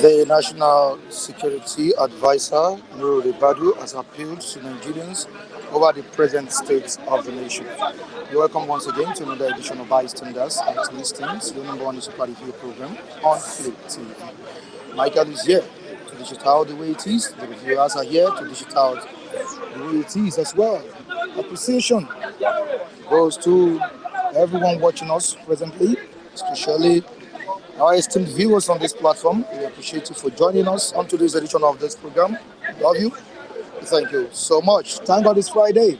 The National Security Advisor, Ribadu, has appealed to Nigerians over the present state of the nation. You're welcome once again to another edition of Bystanders at Listings, your number one super review program on Flip TV. Michael is here to dish it out the way it is. The reviewers are here to dish it out the way it is as well. Appreciation goes to everyone watching us presently, especially our esteemed viewers on this platform. We appreciate you for joining us on today's edition of this program. Love you. Thank you so much. Thank God it's Friday.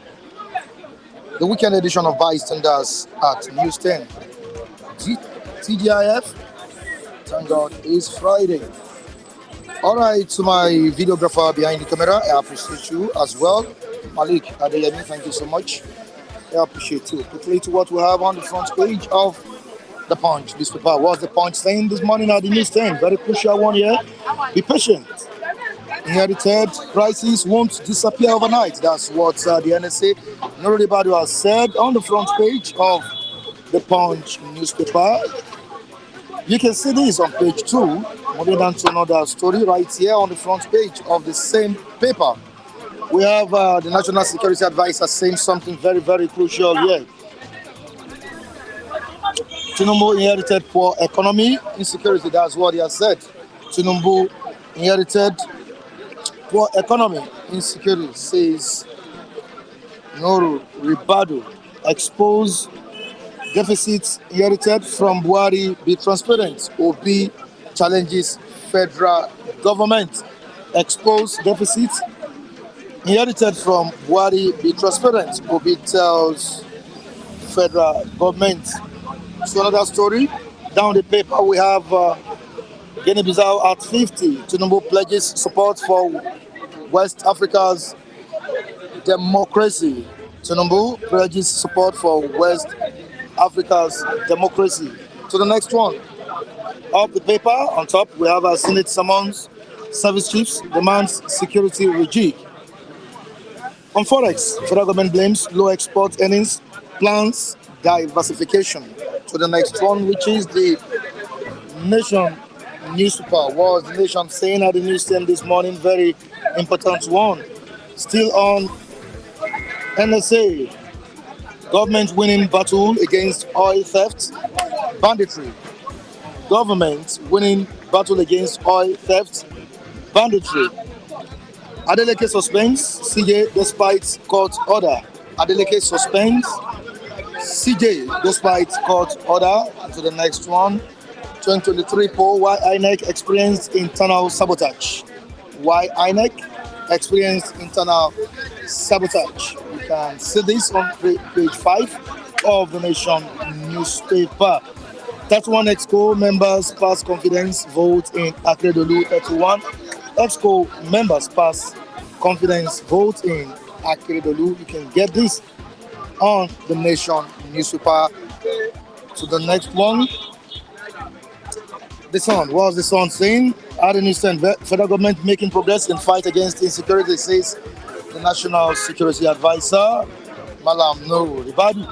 The weekend edition of Bystanders at News 10. TGIF. Thank God it's Friday. All right, to my videographer behind the camera, I appreciate you as well. Malik Adeyemi, thank you so much. I appreciate you. Quickly to what we have on the front page of the Punch newspaper. What's the Punch saying this morning at the News 10? Very crucial one here. Be patient. Inherited crisis won't disappear overnight. That's what the NSA, Ribadu, has said on the front page of the Punch newspaper. You can see this on page 2. Moving on to another story right here on the front page of the same paper. We have the National Security Advisor saying something very, very crucial here. Tinubu inherited poor economy, insecurity, that's what he has said. Tinubu inherited poor economy, insecurity, says Ribadu. Expose deficits inherited from Buhari, be transparent. Obi challenges federal government. Expose deficits inherited from Buhari, be transparent. Obi tells federal government. So another story. Down the paper we have Guinea-Bissau at 50. Tinubu pledges support for West Africa's democracy. Tinubu pledges support for West Africa's democracy. To the next one. Of the paper on top we have a Senate summons. Service chiefs demands security rejig. On Forex, federal government blames low export earnings, plans diversification. To the next one, which is the Nation newspaper. Was the Nation saying at the news 10 this morning? Very important one. Still on NSA. Government winning battle against oil theft, banditry. Government winning battle against oil theft, banditry. Adeleke suspends CJ despite court order. Adeleke suspends CJ despite court order. To the next one. 2023 poll, why INEC experienced internal sabotage. Why INEC experienced internal sabotage. You can see this on page 5 of the Nation newspaper. 31 EXCO members pass confidence vote in Akeredolu. 31 EXCO members pass confidence vote in Akeredolu. You can get this on the Nation newspaper. To the next one. The Sun. What's the Sun saying? At the news, federal government making progress in fight against insecurity, says the National Security Advisor, Malam Ribadu.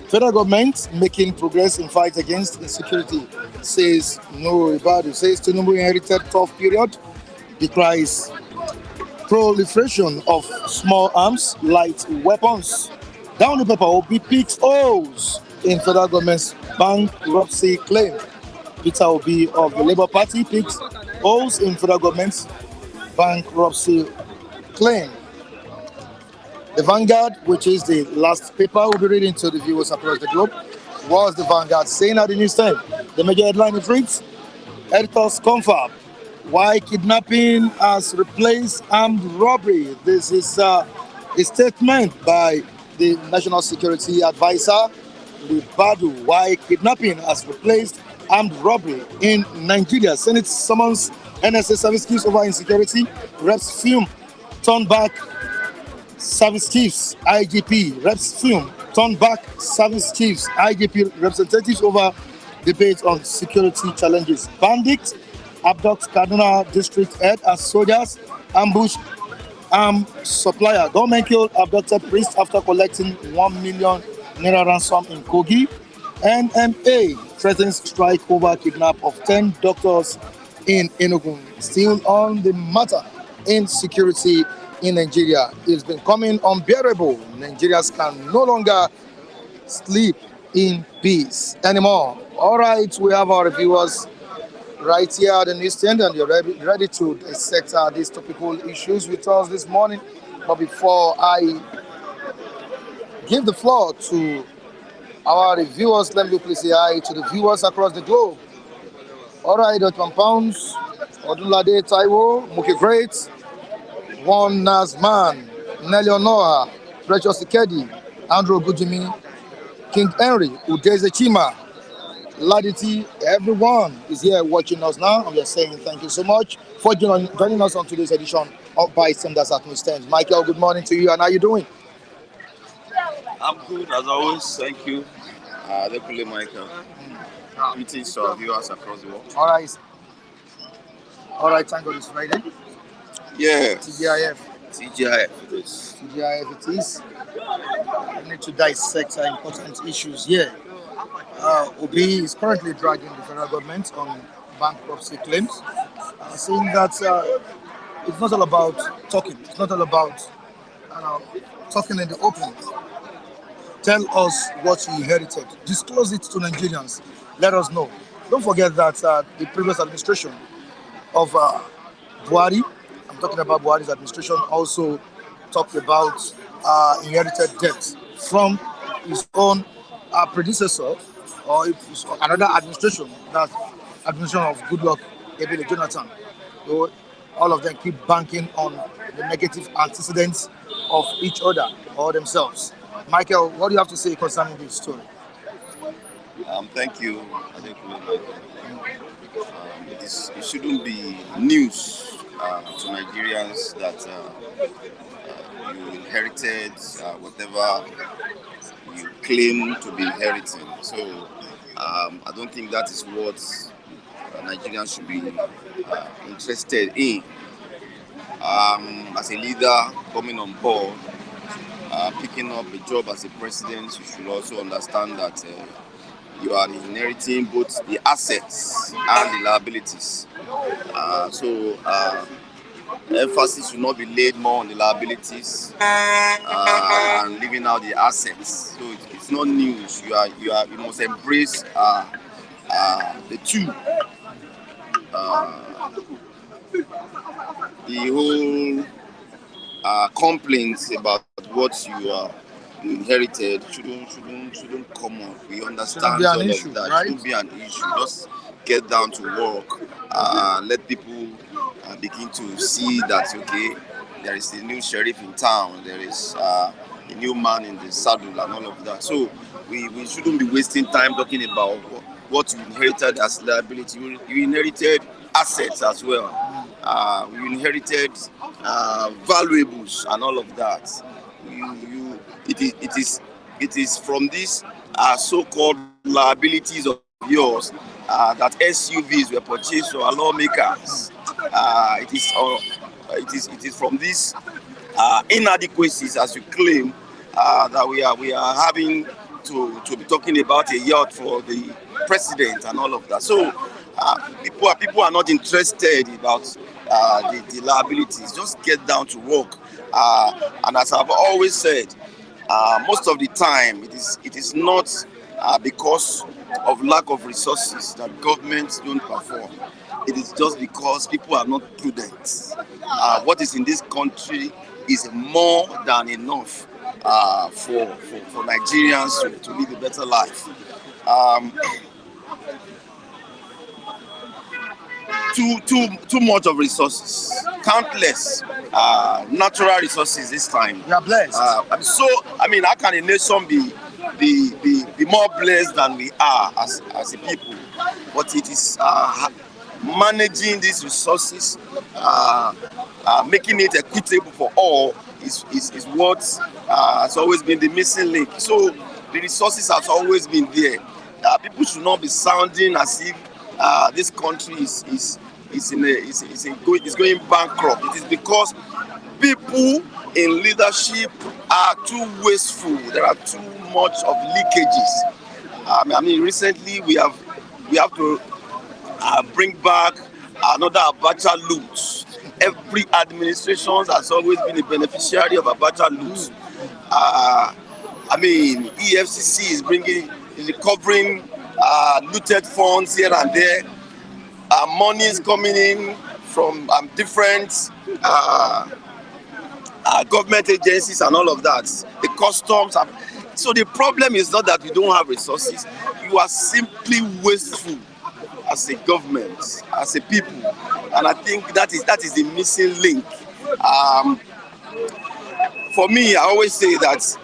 Federal government making progress in fight against insecurity, says Ribadu. Says Tinubu inherited tough period, decries proliferation of small arms, light weapons. Down the paper, Obi picks O's in federal government's bankruptcy claim. Peter Obi of the Labour Party picks O's in federal government's bankruptcy claim. The Vanguard, which is the last paper we'll be reading to the viewers across the globe, was the Vanguard saying at the news time. The major headline it reads, editors confirm why kidnapping has replaced armed robbery. This is a statement by the National Security Advisor, Ribadu, why kidnapping has replaced armed robbery in Nigeria. Senate summons NSA service chiefs over insecurity. Reps fume, turn back service chiefs, IGP. Reps fume, turn back service chiefs, IGP representatives over debate on security challenges. Bandits abduct Kaduna district head as soldiers ambush supplier. Government killed abducted priest after collecting 1 million naira ransom in Kogi. NMA threatens strike over kidnap of 10 doctors in Enugu. Still on the matter, insecurity in Nigeria is becoming unbearable. Nigerians can no longer sleep in peace anymore. All right, we have our viewers right here at the newsstand, and you're ready to dissect these topical issues with us this morning. But before I give the floor to our reviewers, let me please say hi to the viewers across the globe. All right, Dr. Pounds, Odunlade Taiwo, Muki Great, One Nazman, Nelly Onoha, Precious Ikedi, Andrew Gujimi, King Henry, Udeze Chima, Laditi, everyone is here watching us now, and we are saying thank you so much for joining us on today's edition of Bystanders at Newsstand. Michael, good morning to you, and how are you doing? I'm good as always, thank you. Dekule Michael. Greetings to our viewers across the world. All right, thank God it's Friday. Yeah. TGIF. TGIF it is. TGIF it is. We need to dissect important issues here. Obi is currently dragging the federal government on bankruptcy claims, saying that it's not all about talking. It's not all about talking in the open. Tell us what you inherited. Disclose it to Nigerians. Let us know. Don't forget that the previous administration of Buhari, I'm talking about Buhari's administration, also talked about inherited debt from his own predecessor, or another administration, that administration of Goodluck Ebele Jonathan. So all of them keep banking on the negative antecedents of each other or themselves. Michael, what do you have to say concerning this story? Thank you, Dekule Michael. It shouldn't be news to Nigerians that you inherited whatever you claim to be inheriting. So I don't think that is what Nigerians should be interested in. As a leader coming on board, picking up a job as a president, you should also understand that you are inheriting both the assets and the liabilities. So emphasis should not be laid more on the liabilities and leaving out the assets. So it's not news. You must embrace the two. The whole complaints about what you inherited shouldn't come up. We understand all issue, of that. Right? Shouldn't be an issue. Just get down to work. Let people begin to see that okay, there is a new sheriff in town. There is a new man in the saddle and all of that. So we shouldn't be wasting time talking about what you inherited as liability. You inherited assets as well. You inherited valuables and all of that. It is from these so-called liabilities of yours that SUVs were purchased for our lawmakers. It is from these inadequacies, as you claim, that we are having to be talking about a yacht for the president and all of that. So people are not interested about the liabilities. Just get down to work. And as I've always said, most of the time it is not because of lack of resources that governments don't perform. It is just because people are not prudent. What is in this country is more than enough for Nigerians to live a better life. Too much of resources, countless natural resources this time. We are blessed. How can a nation be more blessed than we are as a people? But it is managing these resources, making it equitable for all is what has always been the missing link. So the resources has always been there. People should not be sounding as if this country is going bankrupt. It is because people in leadership are too wasteful. There are too much of leakages. Recently we have to bring back another Abacha loot. Every administration has always been a beneficiary of Abacha loot. I mean, EFCC is recovering looted funds here and there. Money is coming in from different government agencies and all of that. The customs. So the problem is not that we don't have resources. You are simply wasteful as a government, as a people, and I think that is the missing link. For me, I always say that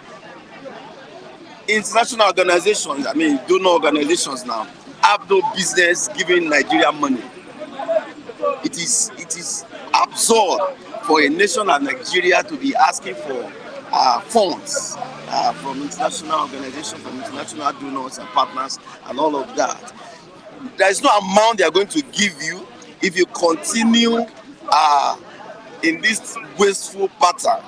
international organizations, I mean donor organizations now, have no business giving Nigeria money. It is absurd for a nation like Nigeria to be asking for funds from international organizations, from international donors and partners and all of that. There is no amount they are going to give you if you continue in this wasteful pattern.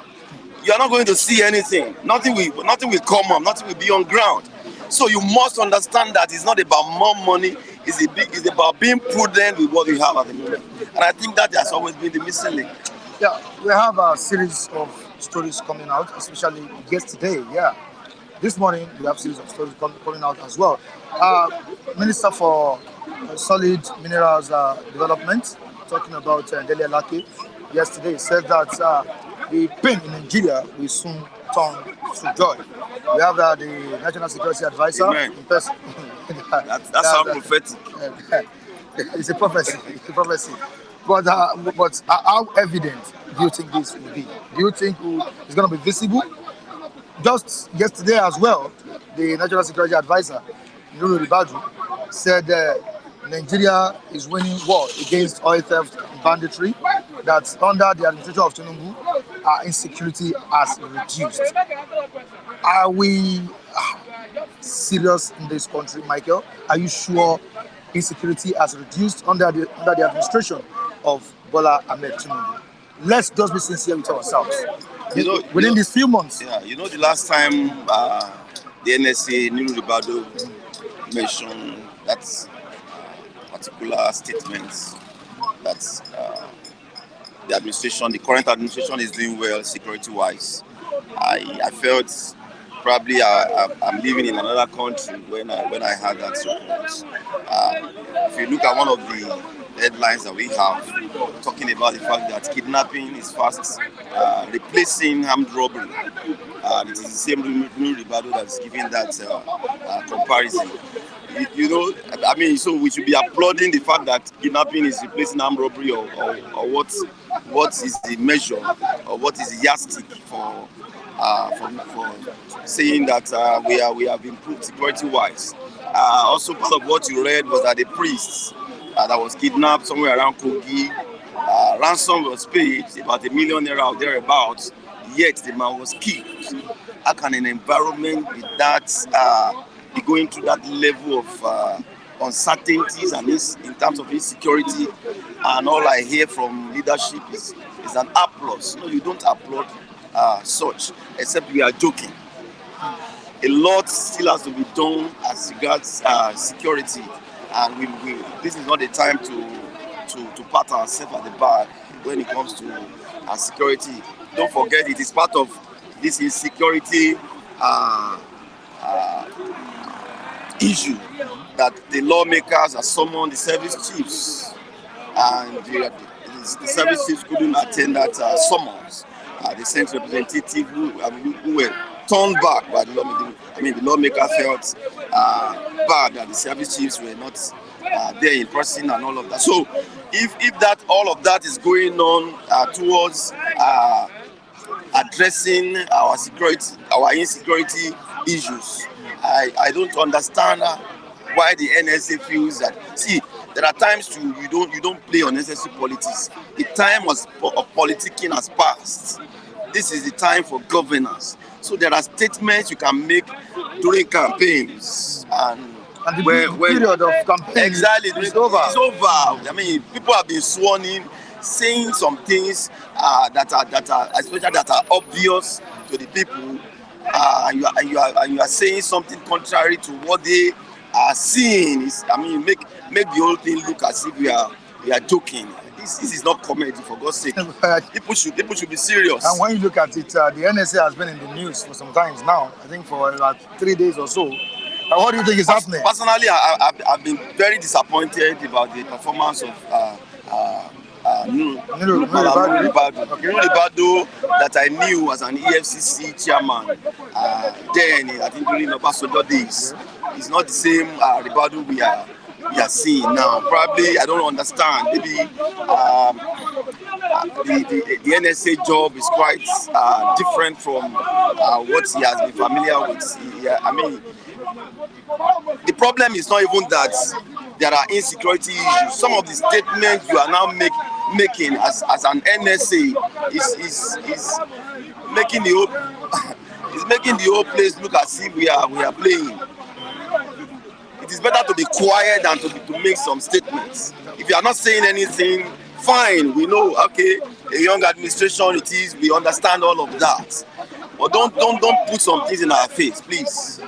You are not going to see anything. Nothing will come up. Nothing will be on ground. So you must understand that it's not about more money. It's about being prudent with what we have at the moment. And I think that has always been the missing link. Yeah, we have a series of stories coming out, especially yesterday. Yeah, this morning we have a series of stories coming out as well. Minister for Solid Minerals Development, talking about Dele Alake, yesterday said that the pain in Nigeria will soon turn to joy. We have the National Security Advisor. Amen. In person. That's how prophetic. It's a prophecy. It's a prophecy. But how evident do you think this will be? Do you think it's going to be visible? Just yesterday as well, the National Security Advisor, Ribadu, said Nigeria is winning war against oil theft and banditry, that under the administration of Tinubu, insecurity has reduced. Are we serious in this country, Michael? Are you sure insecurity has reduced under the administration of Bola Ahmed Tinubu? Let's just be sincere with ourselves. Within these few months. Yeah, the last time the NSA, Ribadu, mentioned that particular statements that the current administration is doing well security-wise. I felt probably I'm living in another country when I heard that report. If you look at one of the headlines that we have, talking about the fact that kidnapping is fast replacing armed robbery. It is the same Ribadu that is giving that comparison. I mean, so we should be applauding the fact that kidnapping is replacing armed robbery, or what is the measure, or what is the yardstick for saying that we have improved security-wise. Also, part of what you read was that the priest that was kidnapped somewhere around Kogi, ransom was paid about ₦1 million or thereabouts, yet the man was killed. How can an environment with that be going through that level of uncertainties and in terms of insecurity? And all I hear from leadership is an applause. No, you don't applaud such, except we are joking. A lot still has to be done as regards security, and this is not the time to pat ourselves at the back when it comes to security. Don't forget, it is part of this insecurity issue that the lawmakers have summoned the service chiefs, and the service chiefs couldn't attend that summons. They sent representatives who were turned back by the lawmakers. I mean, the lawmakers felt bad that the service chiefs were not there in person and all of that. So, if that all of that is going on towards addressing our insecurity issues, I don't understand why the NSA feels that. See, there are times you don't play unnecessary politics. The time of politicking has passed. This is the time for governance. So there are statements you can make during campaigns, and the period of campaign exactly is over. It's over. I mean, people have been sworn in, saying some things that are obvious to the people, and you are saying something contrary to what they are seeing. Make the whole thing look as if we are joking. This is not comedy, for God's sake. People should be serious. And when you look at it, the NSA has been in the news for some times now. I think for like 3 days or so. What do you think is happening? Personally, I've been very disappointed about the performance of Ribadu, that I knew as an EFCC chairman. Then I think during the Obasanjo days, it's not the same Ribadu we are seeing now. Probably I don't understand. Maybe the NSA job is quite different from what he has been familiar with. I mean, the problem is not even that there are insecurity issues. Some of the statements you are now making as an NSA is making the whole is making the whole place look as if we are playing. It is better to be quiet than to make some statements. If you are not saying anything, fine, we know, okay, a young administration it is, we understand all of that. But don't put some things in our face, please.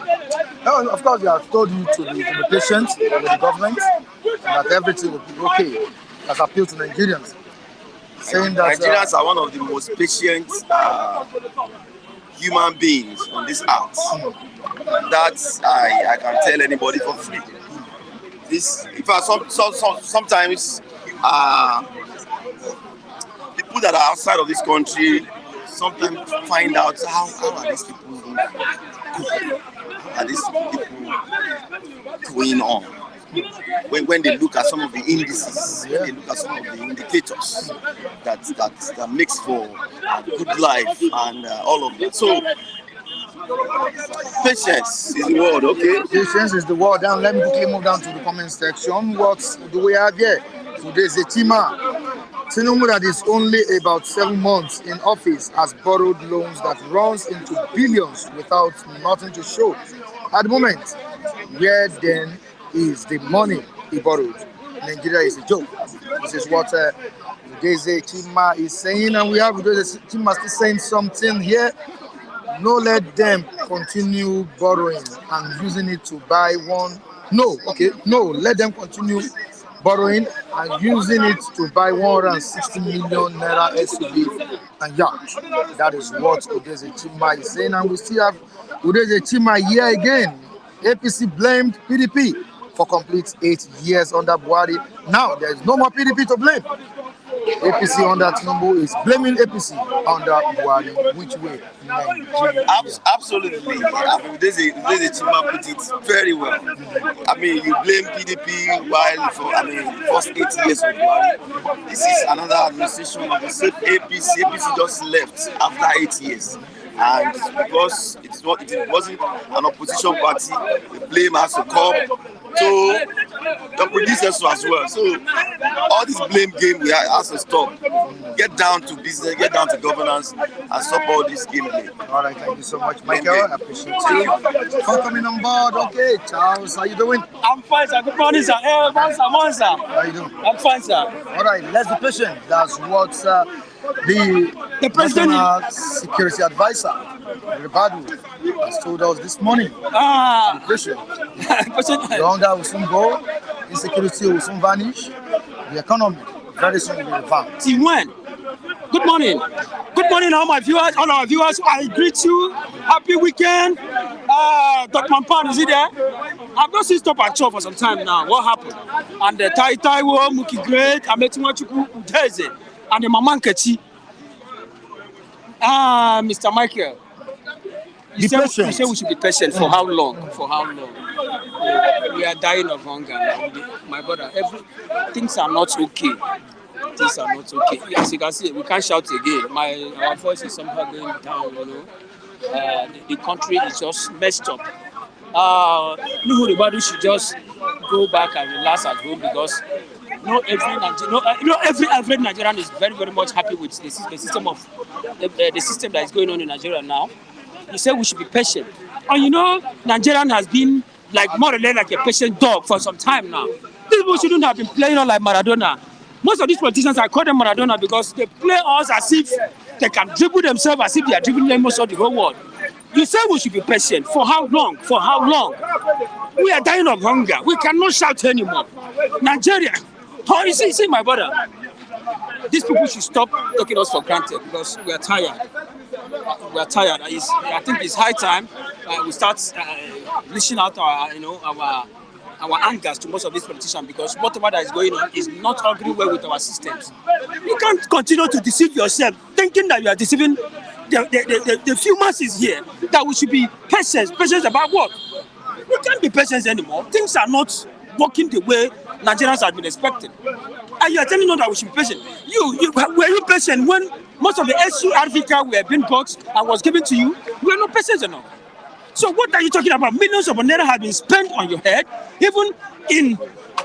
No, of course, we have told you to be patient with the government and that everything will be okay. That's appeal to Nigerians. Saying that Nigerians are one of the most patient human beings on this earth. That I can tell anybody for free. This, in fact, sometimes people that are outside of this country sometimes find out how are these people cooking? Are these people going on? When they look at some of the indices, when they look at some of the indicators that makes for a good life and all of that. So patience is the word, okay? Patience is the word. And let me quickly move down to the comment section. What do we have here? Today's Etima. Tinubu, that is only about 7 months in office, has borrowed loans that runs into billions without nothing to show. At the moment, where then is the money he borrowed? Nigeria is a joke. This is what Udeze Chima is saying, and we have Udeze Chima still saying something here. No, let them continue borrowing and using it to buy one. No, let them continue borrowing and using it to buy 160 million naira SUV and yacht. That is what Udeze Chima is saying, and we still have Udeze Chima here again. APC blamed PDP for complete 8 years under Buhari. Now there is no more PDP to blame. APC under Tinubu is blaming APC under Buhari. Which way? Absolutely. Udeze Chima put it very well. I mean, you blame PDP while for first 8 years of Buhari. This is another administration of the same APC. APC just left after 8 years. And because it wasn't an opposition party, the blame has to come to the producers as well. So all this blame game we have to stop. Get down to business, get down to governance, and stop all this game play. All right, thank you so much, Michael. I appreciate you for coming on board. Okay, Charles, how you doing? I'm fine, sir. Good morning, sir. Morning, sir. How you doing? I'm fine, sir. All right, let's be patient. That's what the president, National Security Advisor, Ribadu, has told us this morning. Be patient. The hunger will soon go, insecurity will soon vanish, the economy very soon will be revamped. When? Good morning. Good morning, all our viewers. I greet you. Happy weekend. Dr. Mampan, is he there? I've not seen Stop and Chop for some time now. What happened? And the Taiwo, Muki Great, Ametumachuku, Udeze, and the Mamankechi. Mr. Michael. You say we should be patient. For how long? For how long? We are dying of hunger now. My brother, things are not okay. Things are not okay. As you can see, we can't shout again. Our voice is somehow going down, you know. The country is just messed up. Ribadu should just go back and relax at home, because every average Nigerian is very, very much happy with the system that is going on in Nigeria now. He said we should be patient. And Nigerian has been more or less like a patient dog for some time now. These people shouldn't have been playing on like Maradona. Most of these politicians, I call them Maradona because they play us as if they can dribble themselves, as if they are dribbling most of the whole world. You say we should be patient. For how long? For how long? We are dying of hunger. We cannot shout anymore. Nigeria, How you see, my brother? These people should stop taking us for granted because we are tired. We are tired. I think it's high time we start reaching out our angers to most of these politicians because whatever that is going on is not agreeing well with our systems. You can't continue to deceive yourself thinking that you are deceiving the few masses here, that we should be patient. Patience about what? We can't be patient anymore. Things are not working the way Nigerians have been expecting. And you are telling us that we should be patient. Were you patient when most of the SU car were being bought and was given to you? You are not patient enough. So what are you talking about? Millions of naira have been spent on your head, even in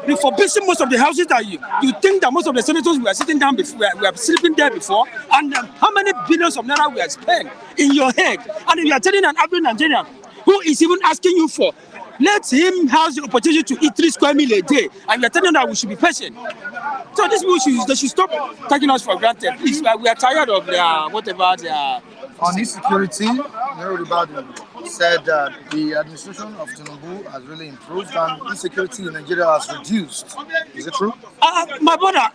refurbishing most of the houses that you think that most of the senators were sitting down before, we are sleeping there before, and how many billions of naira we have spent in your head? And if you are telling an average Nigerian who is even asking you for, let him have the opportunity to eat 3 square meals a day, and you are telling them that we should be patient. So these people should stop taking us for granted. Please, we are tired of whatever they are. On insecurity, Ribadu said that the administration of Tinubu has really improved and insecurity in Nigeria has reduced. Is it true? My brother,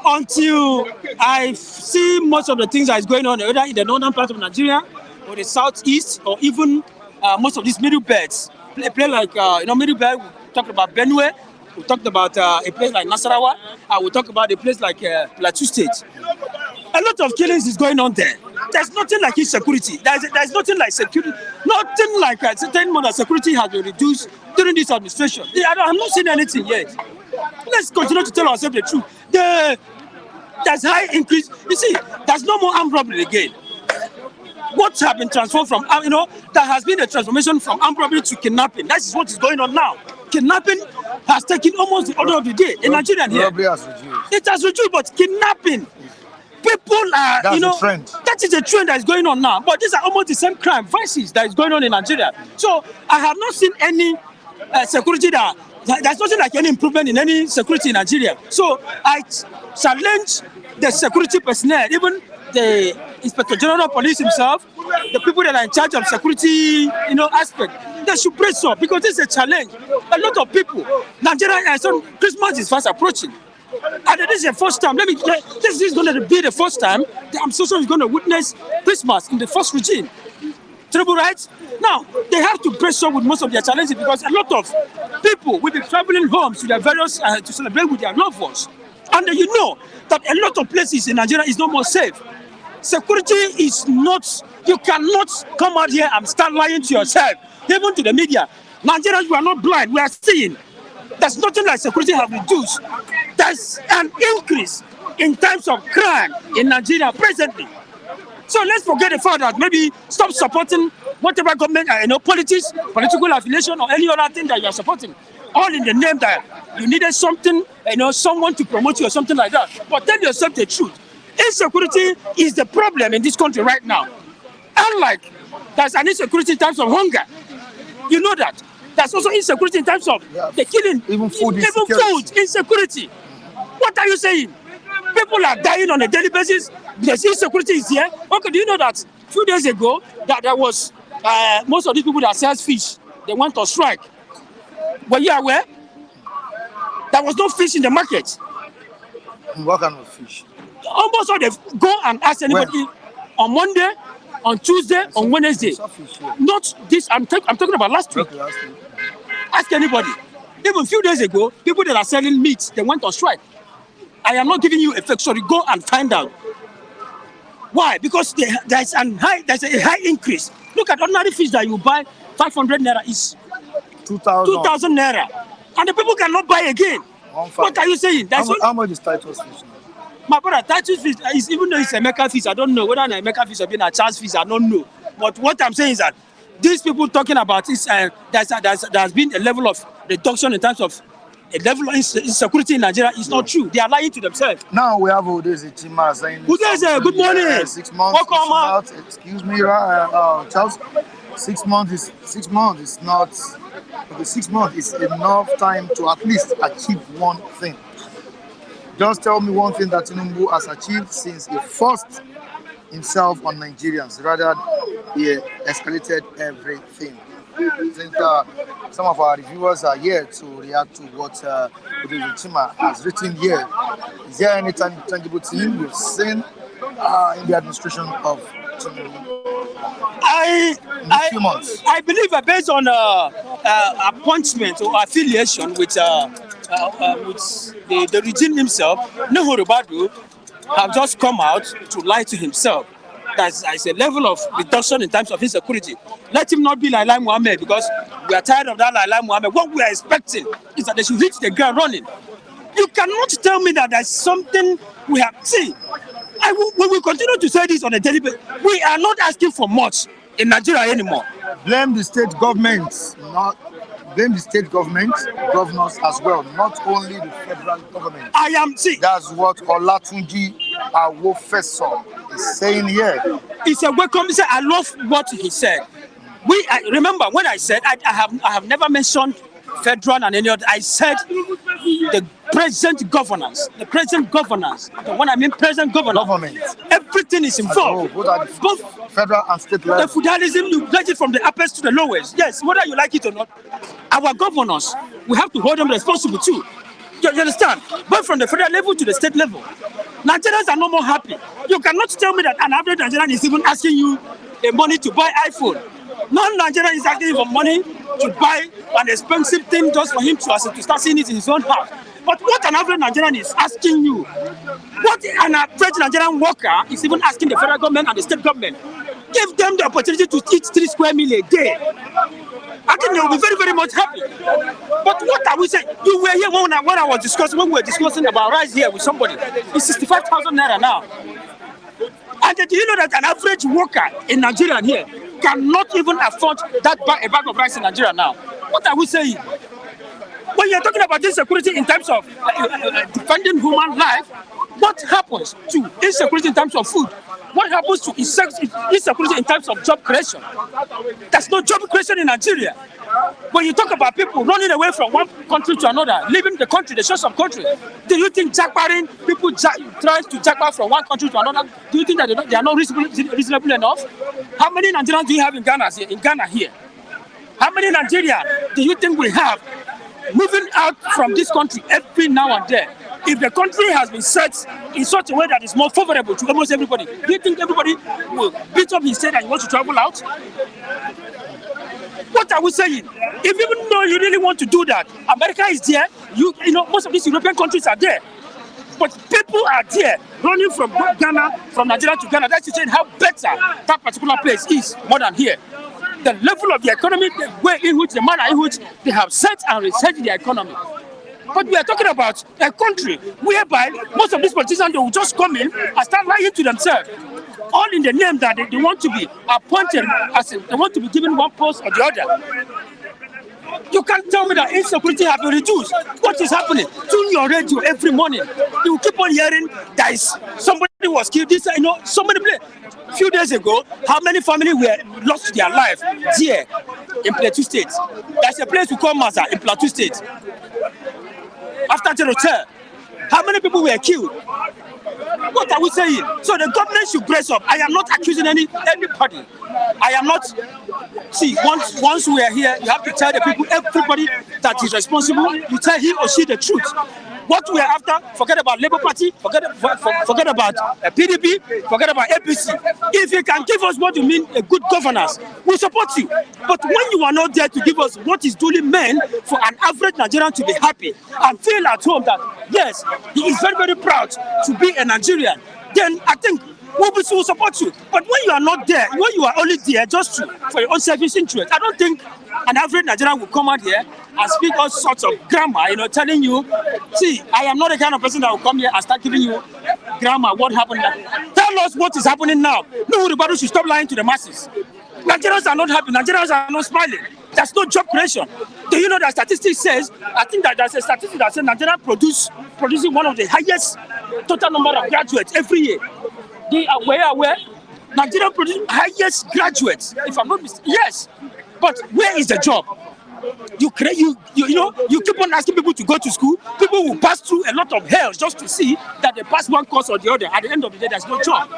until I see most of the things that is going on either in the northern part of Nigeria or the southeast or even most of these middle belts, a place like middle belt, we talked about Benue, we talked about a place like Nasarawa, and we talk about a place like Plateau State. A lot of killings is going on there. There's nothing like insecurity. There's nothing like security. Nothing like certain that security has been reduced during this administration. I'm not seeing anything yet. Let's continue to tell ourselves the truth. There's high increase. You see, there's no more armed robbery again. What has been transformed from, there has been a transformation from armed robbery to kidnapping. That is what is going on now. Kidnapping has taken almost the order of the day in Nigeria here. Robbery has reduced. It has reduced, but kidnapping. People are, that's a trend. That is a trend that is going on now. But these are almost the same crime, vices that is going on in Nigeria. So I have not seen any security there's nothing like any improvement in any security in Nigeria. So I challenge the security personnel, even the Inspector General of Police himself, the people that are in charge of security, aspect, they should brace up because this is a challenge. A lot of people, Nigeria, Christmas is fast approaching. And this is the first time. This is going to be the first time the administration is going to witness Christmas in the first regime. Tinubu, right? Now, they have to brace up with most of their challenges because a lot of people will be traveling home to their various to celebrate with their loved ones. And you know that a lot of places in Nigeria is no more safe. Security is not, you cannot come out here and start lying to yourself, even to the media. Nigerians, we are not blind, we are seeing. There's nothing like security have reduced. There's an increase in terms of crime in Nigeria presently. So let's forget the fact that maybe stop supporting whatever government, politics, political affiliation, or any other thing that you are supporting. All in the name that you needed something, someone to promote you or something like that. But tell yourself the truth. Insecurity is the problem in this country right now. Unlike there's an insecurity in terms of hunger. You know that. There's also insecurity in terms of the killing. Even food insecurity. What are you saying? People are dying on a daily basis. There's insecurity is here. Okay, do you know that a few days ago that there was most of these people that sells fish, they went on strike. Were you aware? There was no fish in the market. What kind of fish? Almost all they go and ask anybody on Monday, on Tuesday, on Wednesday. Not this. I'm talking about last week. Ask anybody. Even a few days ago, people that are selling meat, they went on strike. I am not giving you a fake story. Go and find out. Why? Because there's a high increase. Look at ordinary fish that you buy, 500 naira is 2,000 naira, and the people cannot buy again. What are you saying? How much is Titus fish now? My brother, Titus fish is, even though it's a Mecca fish, I don't know whether it's a Mecca fish or being a Charles fish. I don't know. But what I'm saying is that these people talking about is there's been a level of reduction in terms of a level of insecurity in Nigeria is not true. They are lying to themselves. Now we have Udeze Chima saying. Udeze, good morning. 6 months. Welcome. Excuse me, Charles. 6 months is not. Okay, 6 months is enough time to at least achieve one thing. Just tell me one thing that Tinubu has achieved since he forced himself on Nigerians, rather he escalated everything. I think some of our reviewers are here to react to what Chima has written here. Is there any tangible thing you've seen in the administration of Tinubu? I believe that based on appointment or affiliation with the regime himself, Ribadu have just come out to lie to himself. That's a level of reduction in terms of insecurity. Let him not be like Lai Mohammed, because we are tired of that like Lai Mohammed. What we are expecting is that they should hit the ground running. You cannot tell me that there's something we have. See, we will continue to say this on a daily basis. We are not asking for much in Nigeria anymore. Blame the state government, blame the state government, governors as well, not only the federal government. That's what Olatunji Awofeso is saying here. It's a welcome. I love what he said. Remember when I said I have never mentioned federal and any other. I said the present governance. When I mean present government, everything is involved. Both federal and state level. The feudalism, you get it from the uppest to the lowest. Yes, whether you like it or not, our governors, we have to hold them responsible too. You understand? But from the federal level to the state level, Nigerians are no more happy. You cannot tell me that an average Nigerian is even asking you money to buy iPhone. Non-Nigerian is asking for money to buy an expensive thing just for him to start seeing it in his own house. But what an average Nigerian is asking you, what an average Nigerian worker is even asking the federal government and the state government, give them the opportunity to eat 3 square meals a day. I think they will be very, very much happy. But what are we saying? You were here when we were discussing about rice here with somebody. It's 65,000 naira now. And do you know that an average worker in Nigeria here cannot even afford a bag of rice in Nigeria now? What are we saying? When you're talking about insecurity in terms of defending human life, what happens to insecurity in terms of food? What happens to insecurity in terms of job creation? There's no job creation in Nigeria. When you talk about people running away from one country to another, leaving the country, the shores of country, do you think people trying to jackpot from one country to another, do you think that they are not reasonable enough? How many Nigerians do you have in Ghana here? How many Nigerians do you think we have moving out from this country every now and then? If the country has been set in such a way that is more favorable to almost everybody, do you think everybody will beat up his head and want to travel out? What are we saying? If even though you really want to do that, America is there, you know, most of these European countries are there. But people are there running from Nigeria to Ghana. That's saying how better that particular place is more than here. The level of the economy, the way in which, the manner in which they have set and reset the economy. But we are talking about a country whereby most of these politicians, they will just come in and start lying to themselves. All in the name that they want to be appointed, they want to be given one post or the other. You can't tell me that insecurity has been reduced. What is happening? Tune your radio every morning. You keep on hearing that somebody was killed. Somebody a few days ago, how many families were lost their life here in Plateau State? There's a place we call Maza in Plateau State. After the hotel, how many people were killed? What are we saying? So the government should brace up. I am not accusing anybody. I am not. See, once we are here, you have to tell the people, everybody that is responsible, you tell he or she the truth. What we are after, forget about Labour Party, forget about PDP, forget about APC. If you can give us what you mean a good governance, we support you. But when you are not there to give us what is duly meant for an average Nigerian to be happy and feel at home that, yes, he is very, very proud to be a Nigerian, then I think we will support you. But when you are not there, when you are only there just for your own selfish interest, I don't think an average Nigerian will come out here and speak all sorts of grammar, telling you, see, I am not the kind of person that will come here and start giving you grammar, what happened now. Tell us what is happening now. No, Ribadu should stop lying to the masses. Nigerians are not happy. Nigerians are not smiling. There's no job creation. Do you know that statistics says, I think that there's a statistic that says Nigeria producing one of the highest total number of graduates every year. They are aware Nigeria producing highest graduates, if I'm not mistaken. Yes. But where is the job? You keep on asking people to go to school. People will pass through a lot of hell just to see that they pass one course or the other. At the end of the day, there's no job.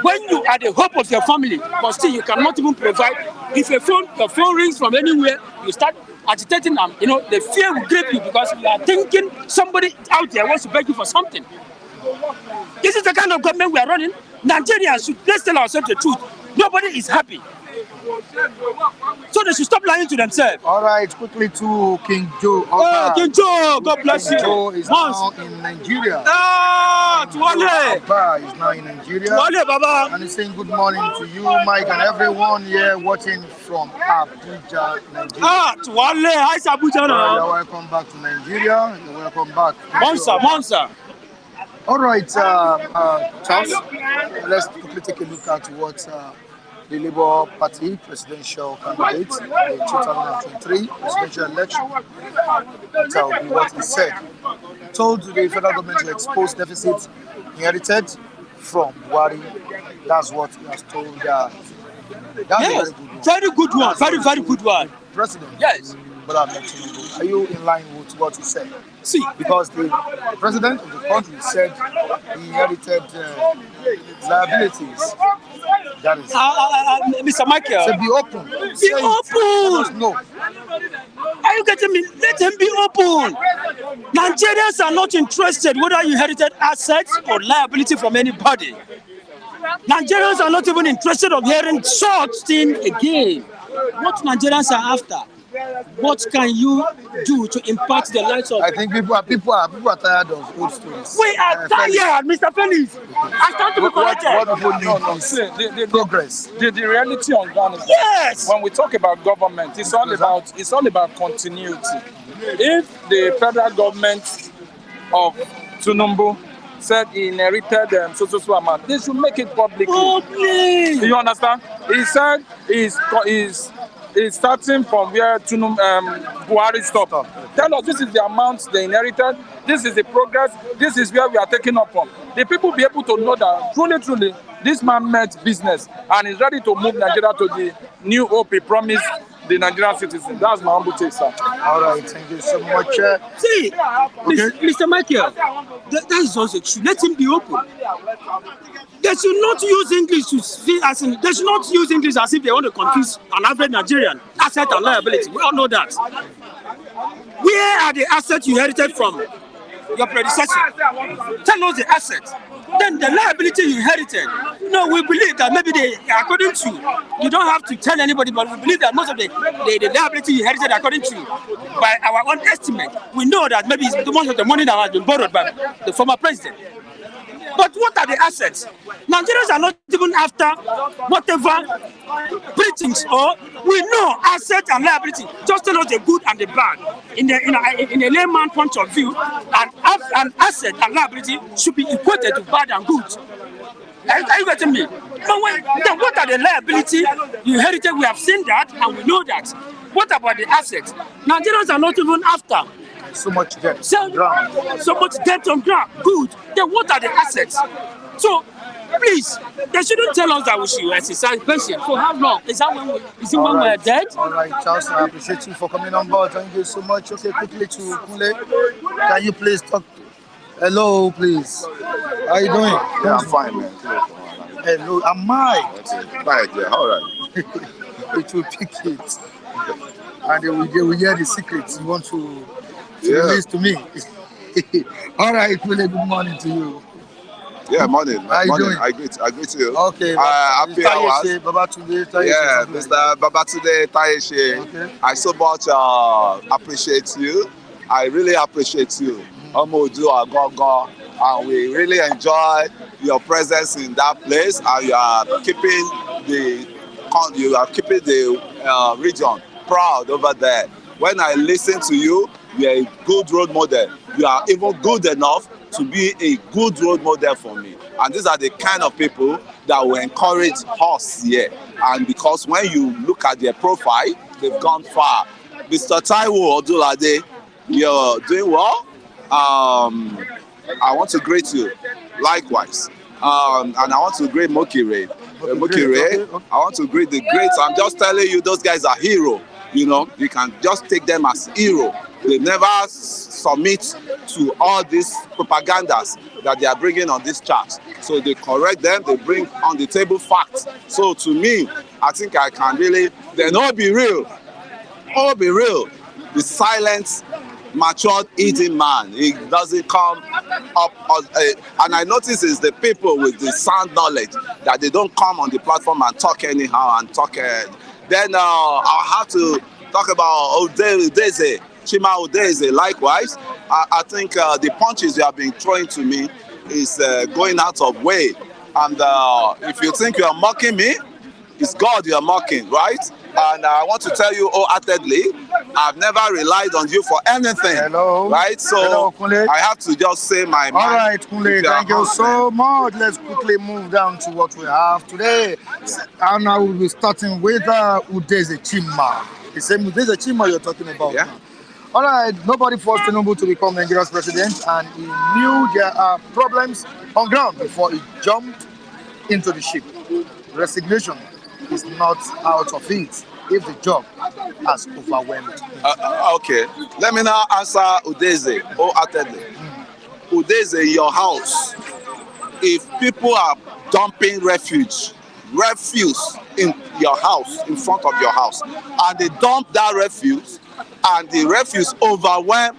when you are the hope of your family, but still you cannot even provide. If your phone rings from anywhere, you start agitating them. You know, the fear will grip you because you are thinking somebody out there wants to beg you for something. This is the kind of government we are running. Nigerians, let's tell ourselves the truth. Nobody is happy. So they should stop lying to themselves. All right, quickly to King Joe. Oh, King Joe, God bless you. King Joe is now in Nigeria. Tuwale. Abba is now in Nigeria. Tuwale, Baba. And he's saying good morning to you, Mike, and everyone here watching from Abuja, Nigeria. Tuwale, hi Abuja now. You're welcome back to Nigeria. You're welcome back. Monster. All right, Charles, let's quickly take a look at what the Labour Party presidential candidate in the 2023 presidential election, that will be what he said. Told the federal government to expose deficits inherited from Buhari. That's what he has told. That's yes, a very good one. Very good one. President. Yes. But are you in line with what he said? See, because the president of the country said he inherited liabilities. That is. Mr. Michael. So be open. Be open. No. Are you getting me? Let him be open. Nigerians are not interested whether you inherited assets or liability from anybody. Nigerians are not even interested of hearing such thing again. What Nigerians are after? What can you do to impact the lives of? I think people are tired of old stories. We are tired, Mr. Felix. I start to be corrected. What people need is progress. The reality on ground is yes. When we talk about government, it's all about continuity. If the federal government of Tinubu said he inherited so amount, they should make it publicly. Please. Do you understand? He said he's starting from where Buhari stopped. Tell us this is the amount they inherited, this is the progress, this is where we are taking up from. The people be able to know that truly, this man meant business and is ready to move Nigeria to the new hope he promised the Nigerian citizens. That's my humble take, sir. All right, thank you so much. See, okay. Mr. Michael, that is also true. Let him be open. They should not use English they should not use English as if they want to confuse an average Nigerian. Asset and liability. We all know that. Where are the assets you inherited from your predecessor? Tell us the assets. Then the liability you inherited. No, we believe that maybe according to, you don't have to tell anybody, but we believe that most of the liability you inherited according to, by our own estimate, we know that maybe it's most of the money that has been borrowed by the former president. But what are the assets? Nigerians are not even after whatever preachings or we know assets and liability. Just tell us the good and the bad. In a layman point of view, an asset and liability should be equated to bad and good. Are you getting me? But then what are the liability you inherited? We have seen that and we know that. What about the assets? Nigerians are not even after. So much debt. So much debt on ground. Good. Then what are the assets? So please, they shouldn't tell us that we should exercise patience. For how long? Is it when we're dead? All right, Charles, I appreciate you for coming on board. Thank you so much. Okay, quickly to Kule. Can you please talk? Hello, please. How are you doing? Yeah, I'm fine, man. Hello, am I? Right, yeah, all right. It will pick it. And they will hear the secrets you want to release to me. All right, Kule, good morning to you. Yeah, morning. How you doing? I greet you. Okay. Happy hours. Yeah, Mr. Babatunde Tayeche. Okay. I so much appreciate you. I really appreciate you. Omodu Agogo. And we really enjoy your presence in that place, and you are keeping the region proud over there. When I listen to you, you are a good role model. You are even good enough to be a good role model for me. And these are the kind of people that will encourage us here. And because when you look at their profile, they've gone far. Mr. Taiwo Odulade, you're doing well. I want to greet you likewise. And I want to greet Mokire. Okay. I want to greet the greats. I'm just telling you, those guys are heroes. You know, you can just take them as hero. They never submit to all these propagandas that they are bringing on this chart. So they correct them, they bring on the table facts. So to me, I think I can really, they all be real. All be real. The silent, matured eating man. He doesn't come up, and I notice it's the people with the sound knowledge that they don't come on the platform and talk anyhow and talk. Then I'll have to talk about Udeze, Chima Udeze. Likewise, I think the punches you have been throwing to me is going out of way. And if you think you are mocking me, it's God you are mocking, right? And I want to tell you wholeheartedly, I've never relied on you for anything. Hello. Right? So Hello, Kunle. I have to just say my mind. All right, Kunle, thank you so much. Let's quickly move down to what we have today. And I will be starting with Udeze Chima. The same Udeze Chima you're talking about. Yeah. Now. All right, nobody forced Tinubu to become Nigeria's president, and he knew there are problems on ground before he jumped into the ship. Resignation is not out of it if the job has overwhelmed him. Okay, let me now answer Udeze wholeheartedly. Udeze, your house, if people are dumping refuse in your house, in front of your house, and they dump that refuse, and the refuse overwhelm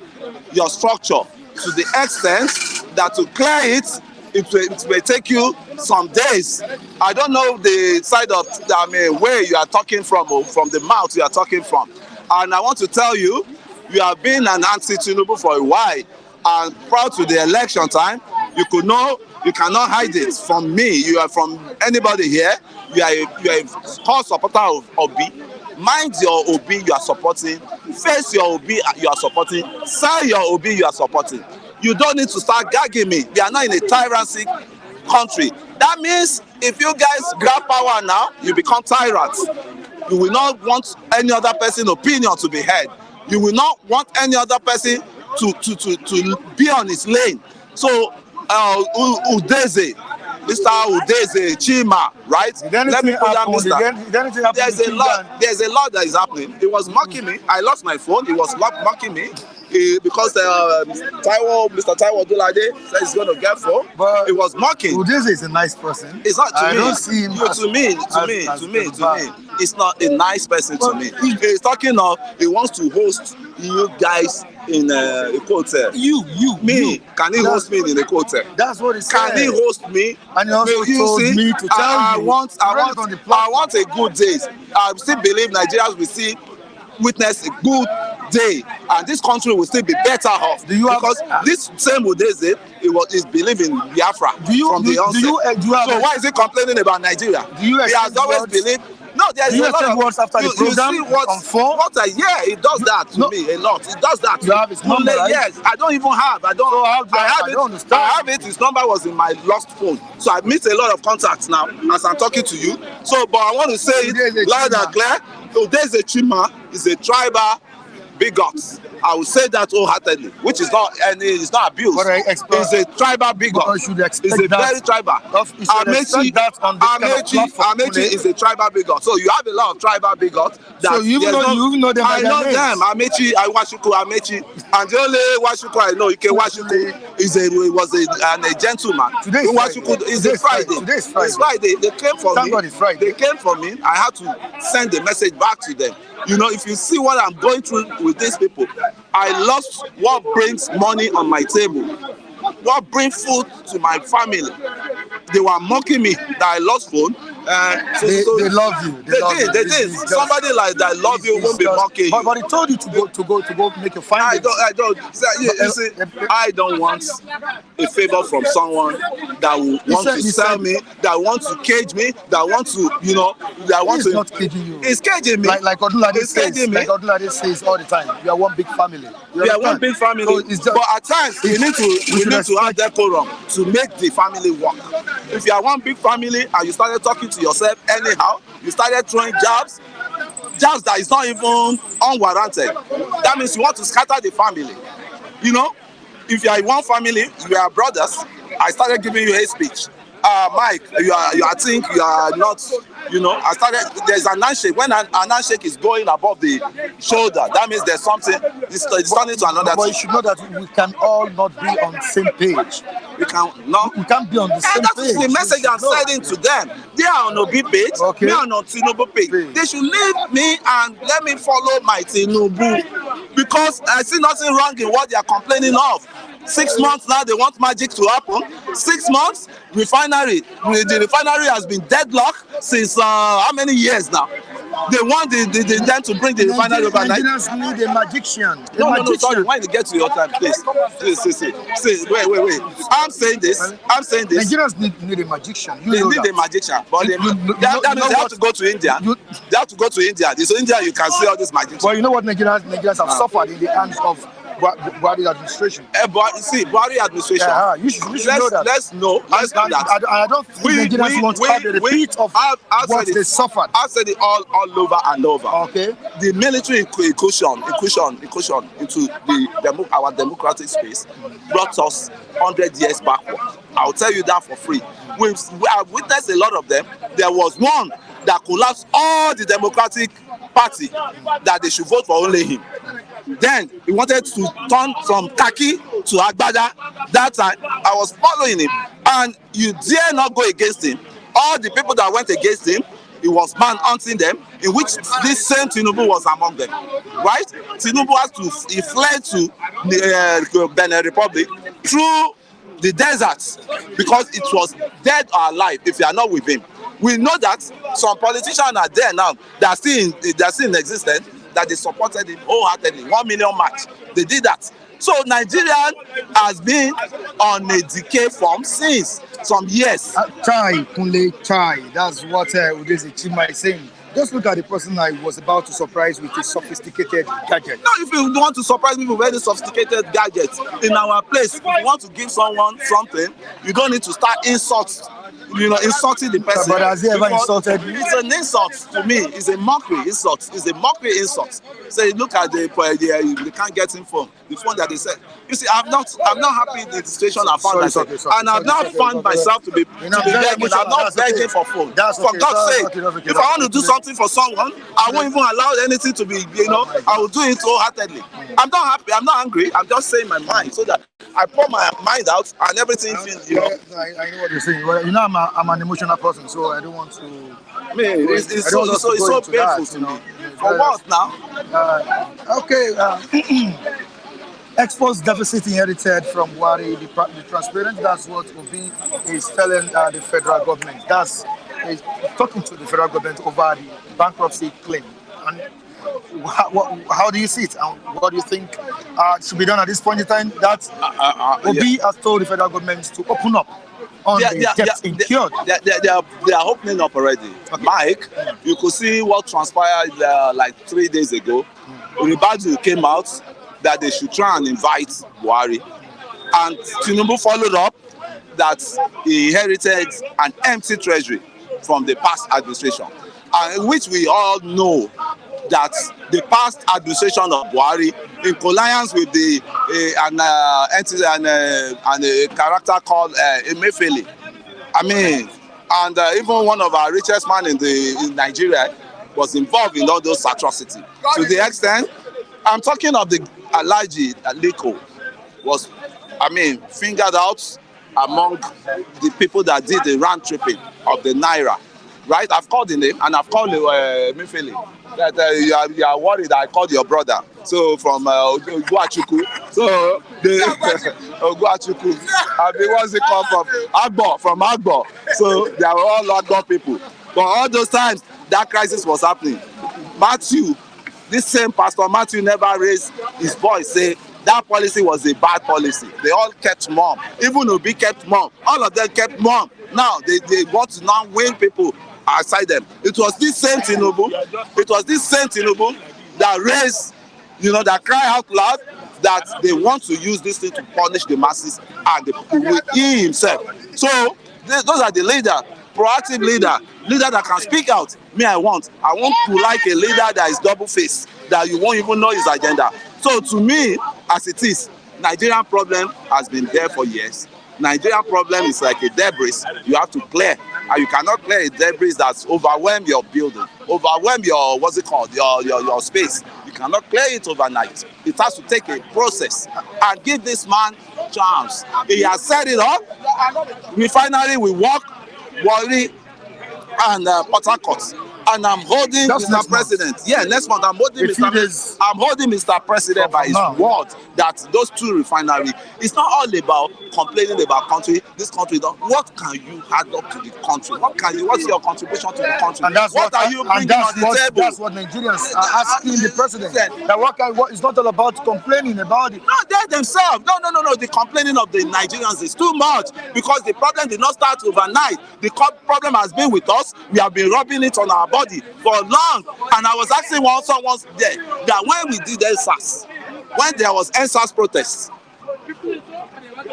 your structure to the extent that to clear it, it may take you some days. I don't know the side of, where you are talking from, or from the mouth you are talking from. And I want to tell you, you have been an anti-Tinubu for a while, and prior to the election time, you cannot hide it from me. You are from anybody here. You are a core supporter of Obi. Mind your Obi you are supporting. Face your Obi you are supporting. Sell your Obi you are supporting. You don't need to start gagging me. We are not in a tyrannic country. That means if you guys grab power now, you become tyrants. You will not want any other person's opinion to be heard. You will not want any other person to be on his lane. So Udeze, Mr. Udeze Chima, right? Let me put that, There's a lot that is happening. He was mocking me. I lost my phone. He was mocking me. Because Mr. Taiwo Dolade said he's going to get phone, but it was mocking. Udeze is a nice person. It's not to I me. Don't see him To me. It's not a nice person to me. He's talking of he wants to host you guys in a hotel. Me? Can he host me in a hotel? That's what he said. Can he host me? And he also told me to tell I you. want a good days. I still believe Nigerians will witness a good day, and this country will still be better off. Because this same Udeze is believing Biafra from the onset. So why is he complaining about Nigeria? He has always believed. No, there's a lot of words after the program. You see yeah, it does that to me a lot. It does that. You have his number, right? Yes, I don't even have. I have it. His number was in my lost phone, so I missed a lot of contacts now as I'm talking to you. So, but I want to say it loud and clear. Udeze Chima is a tribal bigot. I will say that wholeheartedly, which is not abuse. It's a tribal bigot. It's a very tribal. Amechi is a tribal bigot. So you have a lot of tribal bigots. So you know them. I know them. Amechi, Iwashuku Amechi, and the only Iwashuku I know, Ike Washuku, was a gentleman. Iwashuku is a Friday. It's Friday. They came for me. They came for me. I had to send a message back to them. You know, if you see what I'm going through with these people, I lost what brings money on my table, what brings food to my family. They were mocking me that I lost phone. They love you. They did. Somebody like that love you won't be mocking you. But he told you to go make your findings. I don't want a favor from someone that will want to sell me, that wants to cage me, that wants to, that wants to. It's not caging you. It's caging me. Like Odulade says all the time. We are one big family. We are one big family. So but at times we need to have decorum to make the family work. If you are one big family and you started talking to yourself anyhow, you started throwing jabs that is not even unwarranted, that means you want to scatter the family. If you are in one family, you are brothers, I started giving you hate speech. Mike, I think you are not, I started, there's an handshake. When an handshake is going above the shoulder, that means there's something, it's turning to another But thing. you should know that we can all not be on the same page. We can't be on the same that page. is the message I'm sending to them. They are on Obi page, Okay. me on Tinubu page. They should leave me and let me follow my Tinubu, because I see nothing wrong in what they are complaining of. 6 months now, they want magic to happen. 6 months, the refinery has been deadlocked since how many years now? They want them to bring the refinery overnight. Nigerians need a magician. No, sorry. When you get to your time, please. Wait. I'm saying this. Nigerians need a magician. They need a magician, but that means they have to go to India. They have to go to India. So India, you can see all this magician. Well, you know what Nigerians have suffered in the hands of Buhari administration. Buhari administration. Yeah, you should know that. Let's know that. I don't think Nigerians want to have a repeat of what they suffered. I've said it all over and over. Okay. The military incursion into our democratic space brought us 100 years backward. I'll tell you that for free. We have witnessed a lot of them. There was one that collapsed all the Democratic Party, that they should vote for only him. Then he wanted to turn from khaki to agbada. That time I was following him, and you dare not go against him. All the people that went against him, he was man-hunting them, in which this same Tinubu was among them. Right? Tinubu he fled to the Benin Republic through the desert, because it was dead or alive if you are not with him. We know that some politicians are there now that are still in existence, that they supported him wholeheartedly. 1 million march. They did that. So Nigeria has been on a decay form since some years. Chai. That's what Udesi Chima is saying. Just look at the person I was about to surprise with a sophisticated gadget. No, if you want to surprise me with very sophisticated gadgets, in our place, if you want to give someone something, you don't need to start insulting the person. But has he ever insulted you? It's an insult to me. It's a mockery insult. So look at they can't get him from the phone that they said. You see, I'm not happy with the situation I found myself, and I've not found myself to be begging. I'm not begging for phone. For God's sake, if I want to do something for someone, I won't even allow anything to be. I will do it wholeheartedly. I'm not happy. I'm not angry. I'm just saying my mind, so that I pour my mind out and everything. I know what you're saying. Well, I'm an emotional person, so I don't want to. It's so painful to me. For what now? Exports deficit inherited from Buhari, the transparent. That's what Obi is telling the federal government. That's talking to the federal government over the bankruptcy claim. And how do you see it? And what do you think should be done at this point in time? That Obi has told the federal government to open up on the debt incurred. They are opening up already. Okay. Mike, you could see what transpired like 3 days ago. Ribadu came out that they should try and invite Buhari, and Tinubu followed up that he inherited an empty treasury from the past administration, and which we all know that the past administration of Buhari, in alliance with a character called Emefiele, and even one of our richest man in Nigeria was involved in all those atrocities. To the extent, I'm talking of the Alhaji Aliko was, fingered out among the people that did the round tripping of the Naira. Right? I've called the name, and I've called Emefiele. That you are worried that I called your brother. So from Oguachuku. So Oguachuku. What's it called from Agbo. So they are all Agbo people. But all those times that crisis was happening, Matthew, this same Pastor Matthew, never raised his voice, say that policy was a bad policy. They all kept mum. Even Obi kept mum. All of them kept mum. Now they want to now win people aside them. It was this same Tinubu. That raised, that cry out loud that they want to use this thing to punish the masses and he himself. So those are the leaders. Proactive leader that can speak out. I want to like a leader that is double-faced, that you won't even know his agenda. So to me, as it is, Nigerian problem has been there for years. Nigerian problem is like a debris you have to clear, and you cannot clear a debris that's overwhelmed your building, overwhelm your your space. You cannot clear it overnight. It has to take a process, and give this man chance. He has set it up. Refinery will work, Warri and Port Harcourt. And I'm holding Mr. President. Yeah, next month I'm holding Mr. President by his word that those two refineries. It's not all about complaining about country. This country, what can you add up to the country? What's your contribution to the country? And that's what are you bringing on the table? That's what Nigerians are asking the president. That what it's not all about complaining about it. No, they themselves. No. The complaining of the Nigerians is too much, because the problem did not start overnight. The problem has been with us. We have been rubbing it on our body for long. And I was asking someone there that when we did EndSARS, when there was EndSARS protests,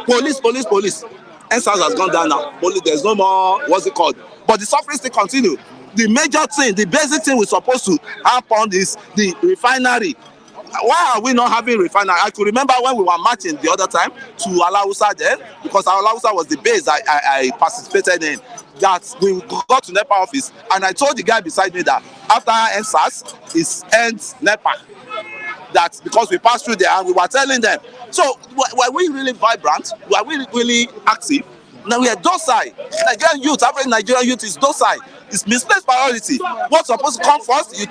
police, EndSARS has gone down now. There's no more, but the suffering still continue. The major thing, the basic thing we're supposed to happen is the refinery. Why are we not having refinery? I could remember when we were marching the other time to Alausa then, because Alausa was the base I participated in, that we got to NEPA office, and I told the guy beside me that after EndSARS is ends NEPA. That's because we passed through there and we were telling them. So were we really vibrant? Were we really active? Now we are docile. Nigerian youth, average Nigerian youth is docile. It's misplaced priority. What's supposed to come first, you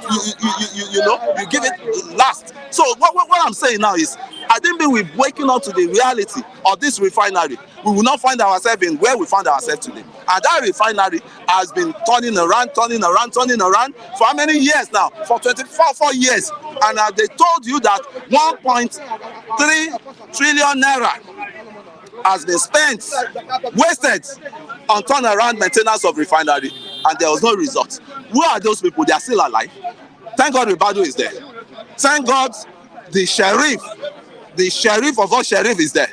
give it last. So what I'm saying now is, I think we're waking up to the reality of this refinery. We will not find ourselves in where we found ourselves today. And that refinery has been turning around for how many years now? For 24 years. And they told you that 1.3 trillion naira has been spent, wasted on turnaround maintenance of refinery, and there was no result. Who are those people? They are still alive. Thank God Ribadu is there. Thank God the sheriff of all sheriff is there.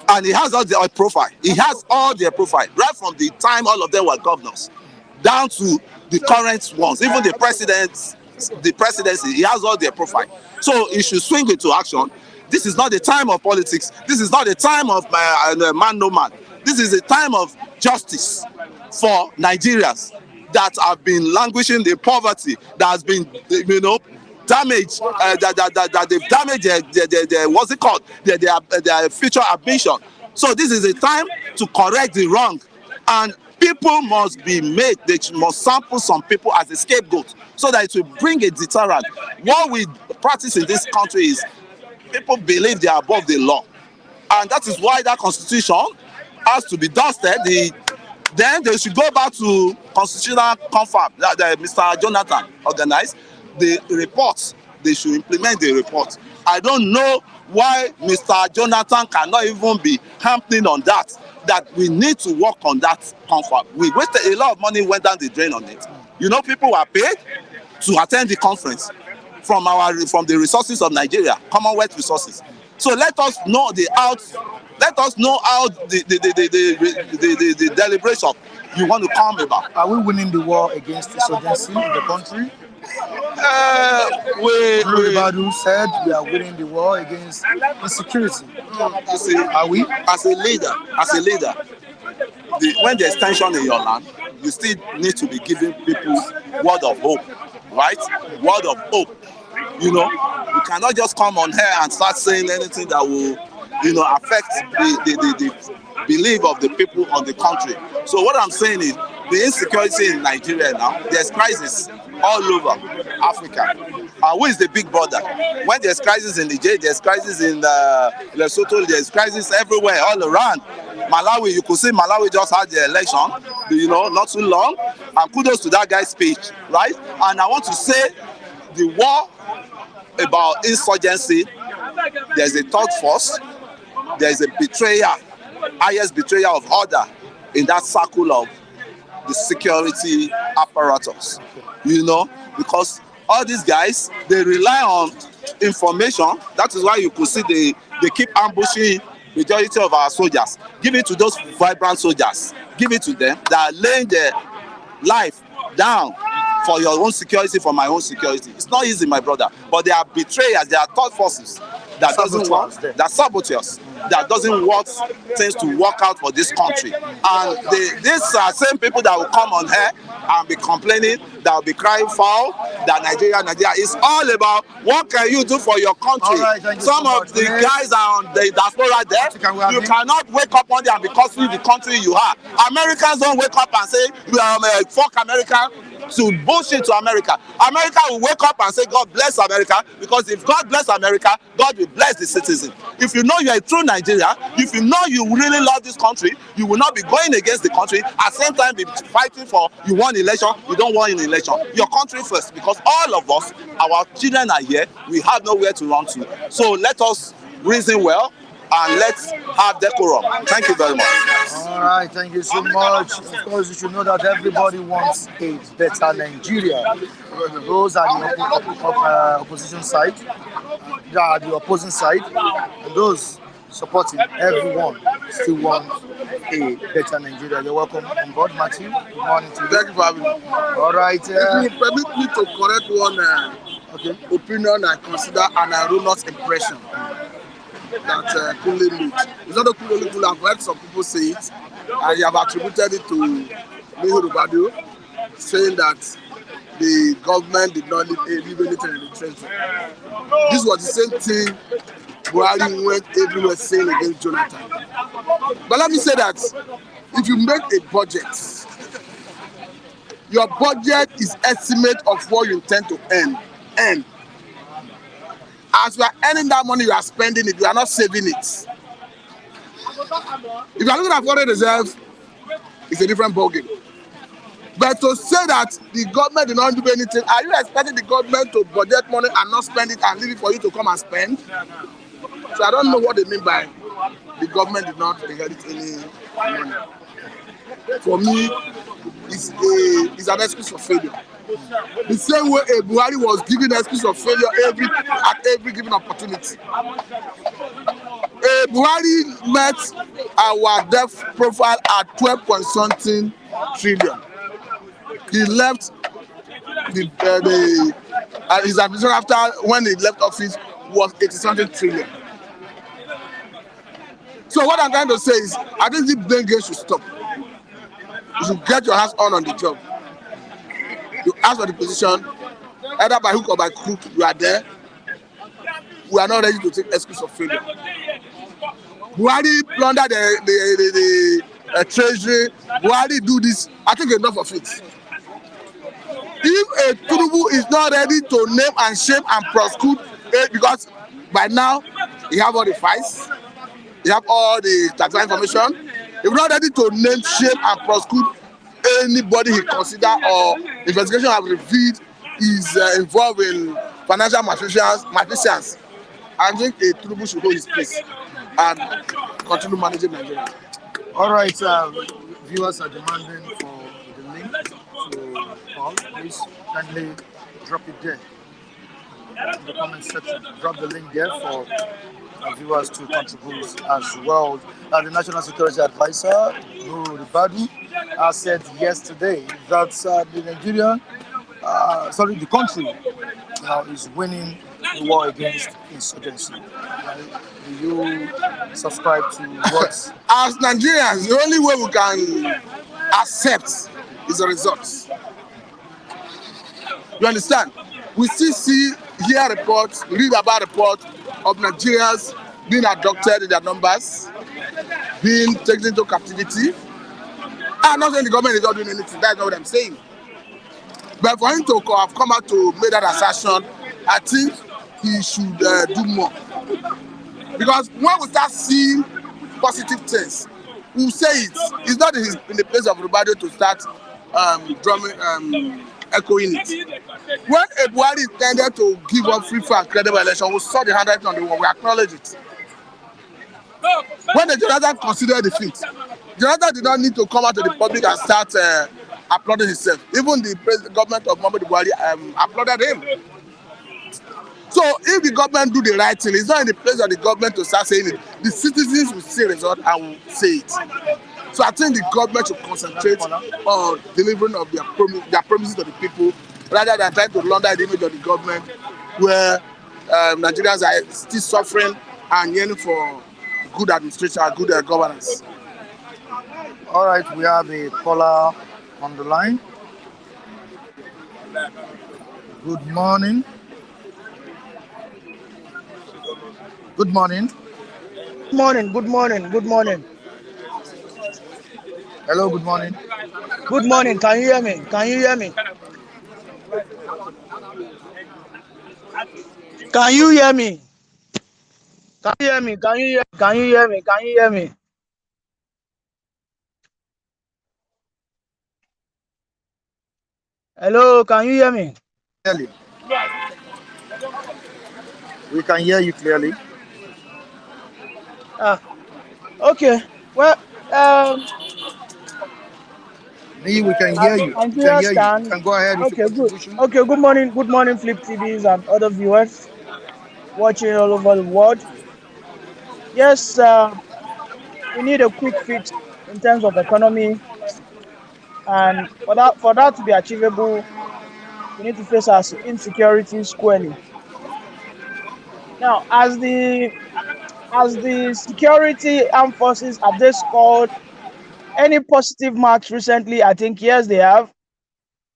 And he has all their profile. He has all their profile, right from the time all of them were governors, down to the current ones, even the presidency, he has all their profile. So he should swing into action. This is not the time of politics. This is not the time of man no man. This is a time of justice for Nigerians that have been languishing in poverty, that has been, damaged, that they've damaged their future ambition. So this is a time to correct the wrong, and people must be made. They must sample some people as a scapegoat, so that it will bring a deterrent. What we practice in this country is, people believe they are above the law, and that is why that constitution has to be dusted. Then they should go back to constitutional confab that Mr. Jonathan organized. The report, they should implement the report. I don't know why Mr. Jonathan cannot even be hampering on that we need to work on that confab. We wasted a lot of money, went down the drain on it. People were paid to attend the conference from the resources of Nigeria, Commonwealth resources. So let us know how the deliberation you want to come about. Are we winning the war against insurgency in the country? Ribadu said we are winning the war against insecurity. You see, are we? As a leader, when there's tension in your land, you still need to be giving people word of hope, right? Word of hope. You cannot just come on here and start saying anything that will, affect the belief of the people on the country. So what I'm saying is, the insecurity in Nigeria now, there's crisis all over Africa. Who is the big brother? When there's crisis in Niger, there's crisis in Lesotho, there's crisis everywhere, all around. Malawi, you could see Malawi just had the election, not too long, and kudos to that guy's speech, right? And I want to say, the war about insurgency, there's a third force, there's a betrayer, highest betrayer of order in that circle of the security apparatus, because all these guys, they rely on information. That is why you could see they keep ambushing majority of our soldiers. Give it to those vibrant soldiers. Give it to them that are laying their life down for your own security, for my own security. It's not easy, my brother, but they are betrayers, they are third forces that doesn't work, they are saboteurs. that doesn't want things to work out for this country. And these are same people that will come on here and be complaining, that will be crying foul, that Nigeria is all about what can you do for your country. Some of the guys are on the diaspora there. You cannot wake up one day and be costing the country you are. Americans don't wake up and say, fuck America, to bullshit to America. America will wake up and say, God bless America, because if God bless America, God will bless the citizen. If you know you are a true Nigerian, if you know you really love this country, you will not be going against the country, at the same time be fighting for, you want election, you don't want an election. Your country first, because all of us, our children are here, we have nowhere to run to. So let us reason well, and let's have decorum. Thank you very much. All right, thank you so much. Of course, you should know that everybody wants a better Nigeria. Those are the opposition side, they are the opposing side, and those supporting everyone still want a better Nigeria. You're welcome on board, Matthew. Good morning to you. Thank you for having me. All right. If you permit me to correct one opinion I consider an erroneous impression that Kunle made. It's not a Kunle. I've heard some people say it, and you have attributed it to Ribadu, saying that the government did not leave anything in the treasury. This was the same thing Buhari went everywhere saying against Jonathan. But let me say that if you make a budget, your budget is estimate of what you intend to earn. As you are earning that money, you are spending it, you are not saving it. If you are looking at foreign reserve, it's a different ballgame. But to say that the government did not do anything, are you expecting the government to budget money and not spend it and leave it for you to come and spend? So I don't know what they mean by the government did not inherit any money. For me, it's an excuse for failure. The same way Buhari was given an excuse of failure at every given opportunity. Buhari met our debt profile at 12.something trillion. He left his administration after when he left office was 80-something trillion. So what I'm trying to say is, I think this blame game should stop. You should get your hands on the job. You ask for the position, either by hook or by crook, you are there. We are not ready to take excuse of failure. Buhari plunder the treasury. Buhari do this. I think enough of it. If a Tinubu is not ready to name and shame and prosecute it, because by now he have all the files, he have all the tax information. If not ready to name, shame and prosecute anybody he consider or investigation have revealed is involved in financial malfeasance, I think a Tinubu should hold his place and continue managing Nigeria. All right, viewers are demanding for the link to call. Please kindly drop it there in the comment section. Drop the link there for viewers to contribute as well. The National Security Advisor, Ribadu, said yesterday that the country is winning the war against insurgency. Do you subscribe to what? As Nigerians, the only way we can accept is the results. You understand? We still hear reports, read about reports of Nigerians being abducted in their numbers, being taken into captivity. I'm not saying the government is not doing anything, that's not what I'm saying. But for him to have come out to make that assertion, I think he should do more. Because when we start seeing positive things, we'll say it. It's not in the place of Ribadu to start echoing it. When Buhari intended to give up free, fair and credible election, we saw the handwriting on the wall, we acknowledge it. When the Jonathan considered defeat, Jonathan did not need to come out to the public and start applauding himself. Even the government of Muhammadu Buhari applauded him. So if the government do the right thing, it's not in the place of the government to start saying it. The citizens will see result and will say it. So I think the government should concentrate on delivering of their promises to the people, rather than trying to launder the image of the government, where Nigerians are still suffering and yearning for good administration and good governance. All right, we have a caller on the line. Good morning. Good morning. Morning, good morning, good morning, Hello, good morning. good morning. Can you hear me? Can you hear me? Can you hear me? Can you hear me? Can you hear? Can you hear me? Can you hear me? Hello, can you hear me? Clearly, we can hear you clearly. Ah, okay. Well, um, Me, we can hear as you. We can Nigeria hear you. You stand. can go ahead with your Okay, good. contribution. Okay, good morning, Flip TVs and other viewers watching all over the world. Yes, we need a quick fix in terms of economy, and for that to be achievable, we need to face our insecurity squarely. Now, as the security armed forces, have they scored any positive marks recently? I think yes, they have.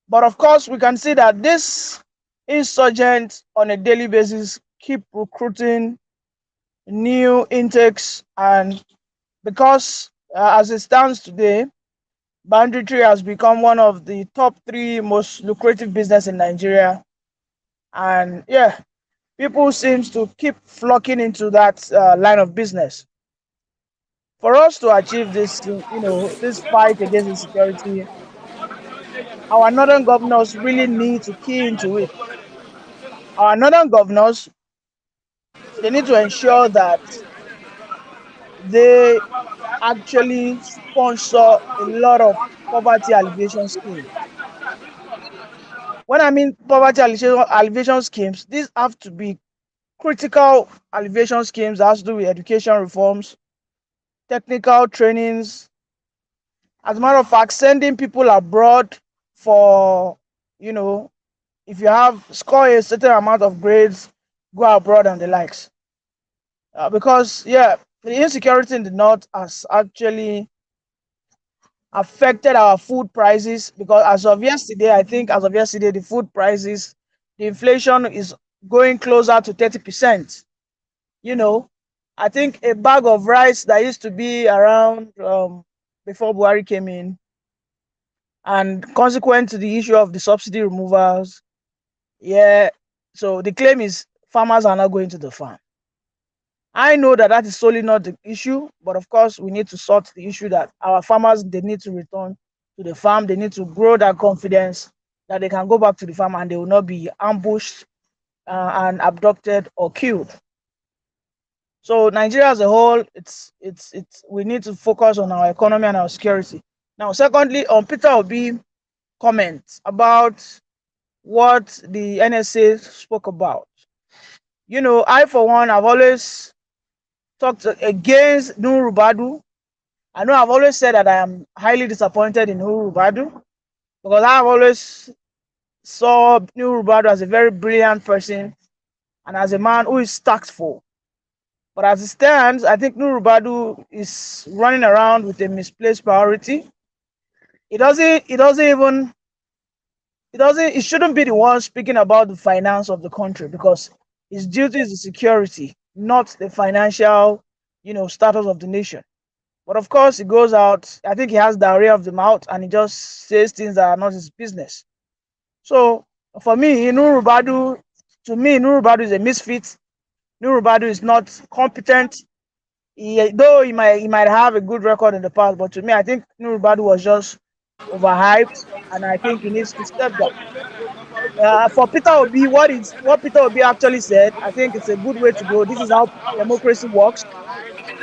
But of course, we can see that this insurgents on a daily basis keep recruiting new intakes, and because as it stands today, banditry has become one of the top three most lucrative business in Nigeria, and yeah, people seems to keep flocking into that line of business. For us to achieve this, this fight against insecurity, our northern governors really need to key into it. Our northern governors, they need to ensure that they actually sponsor a lot of poverty alleviation schemes. When I mean poverty alleviation schemes, these have to be critical alleviation schemes that has to do with education reforms, technical trainings. As a matter of fact, sending people abroad for, you know, if you have score a certain amount of grades, go abroad and the likes. Because yeah, the insecurity in the north has actually affected our food prices. Because as of yesterday, I think as of yesterday, the food prices, the inflation is going closer to 30%. You know, I think a bag of rice that used to be around before Buhari came in, and consequent to the issue of the subsidy removals, yeah. So the claim is farmers are not going to the farm. I know that that is solely not the issue, but of course we need to sort the issue that our farmers, they need to return to the farm. They need to grow that confidence that they can go back to the farm and they will not be ambushed and abducted or killed. So Nigeria as a whole, it's we need to focus on our economy and our security. Now, secondly, on Peter Obi comments about what the NSA spoke about. I for one have always talked against Ribadu. I know I've always said that I am highly disappointed in Ribadu, because I've always saw Ribadu as a very brilliant person and as a man who is tactful. But as it stands, I think Ribadu is running around with a misplaced priority. It shouldn't be the one speaking about the finance of the country, because his duty is the security, not the financial, status of the nation. But of course, he goes out. I think he has diarrhea of the mouth, and he just says things that are not his business. So for me, to me, Nurubadu is a misfit. Nurubadu is not competent. Though he might have a good record in the past, but to me, I think Nurubadu was just overhyped, and I think he needs to step down. For Peter Obi, what Peter Obi actually said, I think it's a good way to go. This is how democracy works,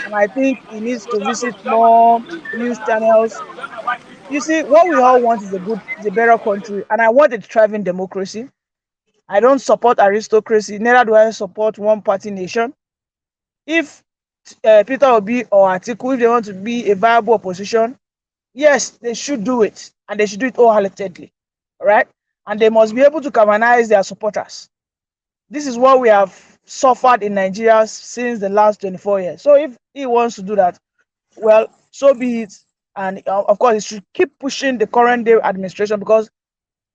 and I think he needs to visit more news channels. You see, what we all want is a better country, and I want a thriving democracy. I don't support aristocracy, neither do I support one party nation. If Peter Obi or Atiku, if they want to be a viable opposition, yes, they should do it, and they should do it wholeheartedly. All right, and they must be able to galvanize their supporters. This is what we have suffered in Nigeria since the last 24 years. So if he wants to do that, well, so be it. And of course, he should keep pushing the current day administration, because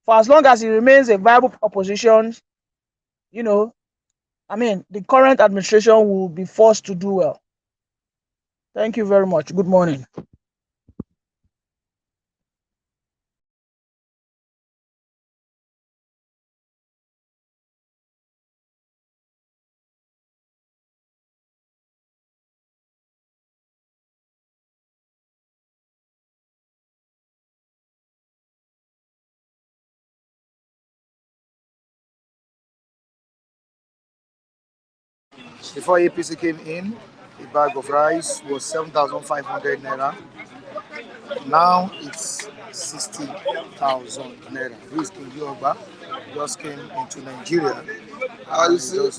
for as long as he remains a viable opposition, you know, I mean, the current administration will be forced to do well. Thank you very much. Good morning. Before APC came in, a bag of rice was 7,500 naira. Now it's 60,000 naira. This King Yoba just came into Nigeria. You see,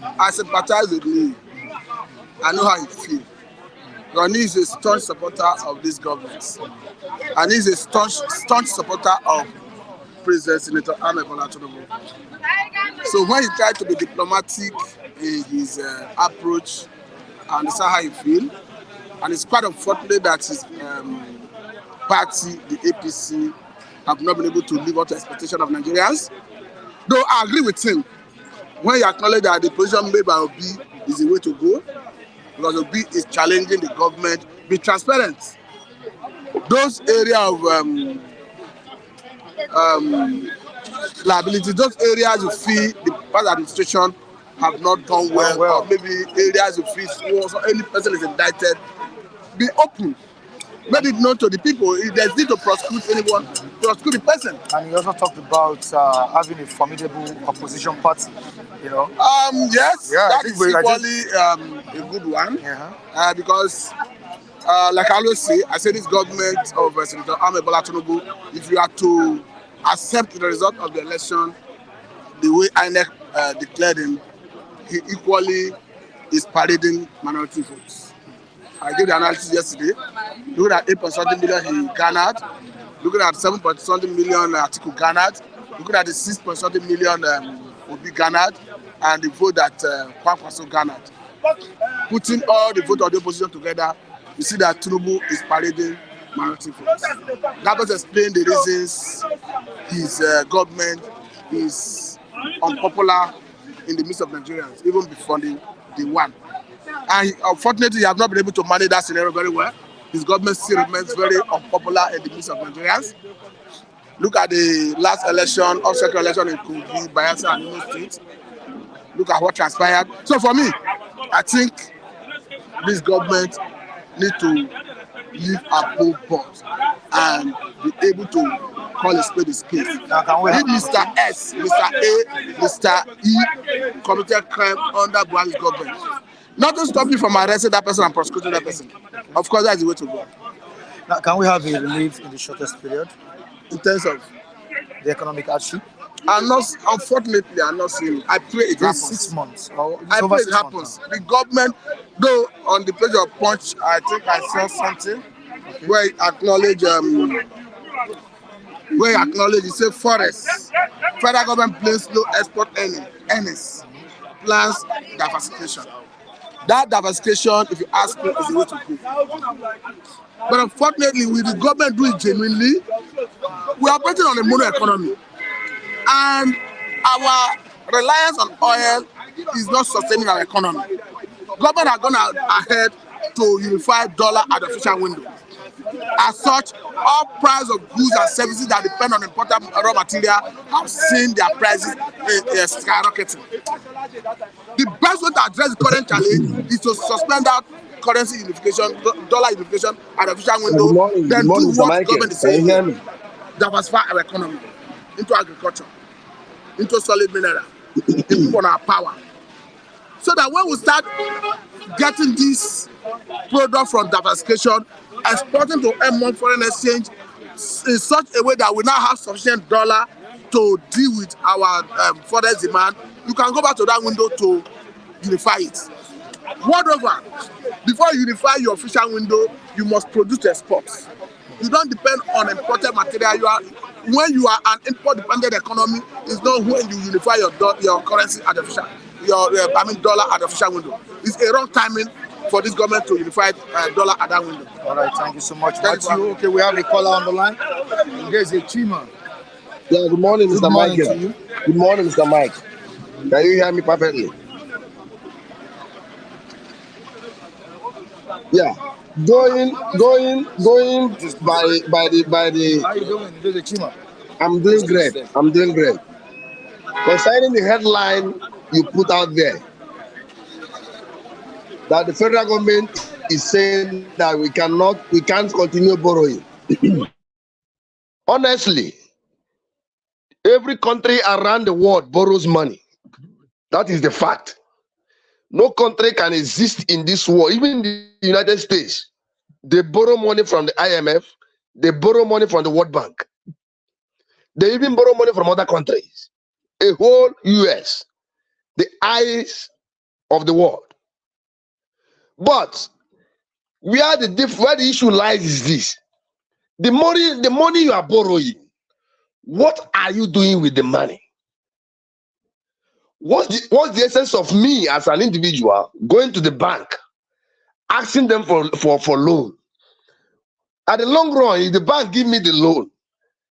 I sympathize with Lee. I know how you feel. Ronnie is a staunch supporter of this government, and he's a staunch supporter of President Senator Bola Tinubu. So when he tried to be diplomatic in his approach, I understand how you feel, and it's quite unfortunate that his party, the APC, have not been able to live up to expectation of Nigerians. Though I agree with him when he acknowledged that the position made by Obi is the way to go, because Obi is challenging the government. Be transparent. Those areas of liability, those areas you feel the past administration have not done well, or maybe areas you feel any person is indicted, be open. Made it known to the people. If there's need to prosecute anyone, prosecute the person. And he also talked about having a formidable opposition party, you know. Yes, yeah, that is equally a good one. Because, like I always say, I say this government of Senator Bola Tinubu, if you are to accept the result of the election, the way INEC declared him, he equally is parading minority votes. I gave the analysis yesterday. Looking at 8.something million he garnered, looking at 7.something million Atiku garnered, looking at the 6.something million will be garnered, and the vote that Kwankwaso garnered. Putting all the vote of the opposition together, you see that Tinubu is parading minority votes. That does explain the reasons his government is unpopular in the midst of Nigerians, even before the one. And unfortunately, he has not been able to manage that scenario very well. His government still remains very unpopular in the midst of Nigerians. Look at the last election, second election in Kogi, Bayelsa, and Imo State. Look at what transpired. So for me, I think this government needs to live above board and be able to call a spade a spade. If Mr. S, Mr. A, Mr. E committed crime under Buhari's government, nothing stops you from arresting that person and prosecuting that person. Of course, that's the way to go. Now, can we have a relief in the shortest period in terms of the economic hardship? Unfortunately, I'm not seeing it. I pray it happens. 6 months. I pray it happens. The government, though, on the page of Punch, I think I saw something where it acknowledged, it said forests. Federal government plans low export earnings, plans diversification. That diversification, if you ask me, is the way to go. But unfortunately, with the government doing it genuinely, we are operating on a mono economy. And our reliance on oil is not sustaining our economy. Government are gone ahead to unify dollar at the official window. As such, all price of goods and services that depend on imported raw material have seen their prices skyrocketing. The best way to address the current challenge is to suspend that currency unification, dollar unification at the official window, then do what government is saying, diversify our economy into agriculture, into solid mineral, improve on our power. So that when we start getting this product from diversification, exporting to earn foreign exchange in such a way that we now have sufficient dollar to deal with our foreign demand, you can go back to that window to unify it. Moreover, before you unify your official window, you must produce exports. You don't depend on imported material. When you are an import-dependent economy, it's not when you unify your currency at the official dollar at the official window. It's a wrong timing for this government to unify dollar at that window. All right, thank you so much. Matthew, okay, we have a caller on the line. There's a Chima. Yeah, good morning, Mr. Good morning Michael. to you. Good morning, Mr. Mike. Can you hear me perfectly? Yeah. Going by the How you doing? There's a Chima. I'm doing great. I'm doing great. Concerning the headline you put out there, that the federal government is saying that we can't continue borrowing. Honestly, every country around the world borrows money. That is the fact. No country can exist in this world, even the United States. They borrow money from the IMF. They borrow money from the World Bank. They even borrow money from other countries. A whole US, the eyes of the world. But where the issue lies is this: the money you are borrowing, what are you doing with the money? What's the essence of me as an individual going to the bank, asking them for loan? At the long run, if the bank give me the loan,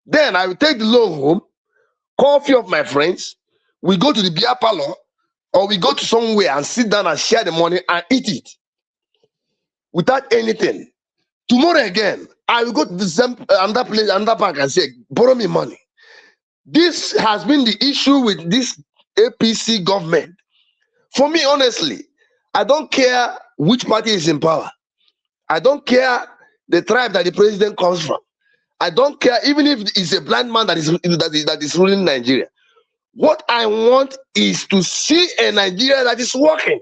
then I will take the loan home, call a few of my friends, we go to the beer parlor, or we go to somewhere and sit down and share the money and eat it without anything. Tomorrow again, I will go to the same another place, another bank, and say, borrow me money. This has been the issue with this APC government. For me, honestly, I don't care which party is in power. I don't care the tribe that the president comes from. I don't care even if it's a blind man that is ruling Nigeria. What I want is to see a Nigeria that is working.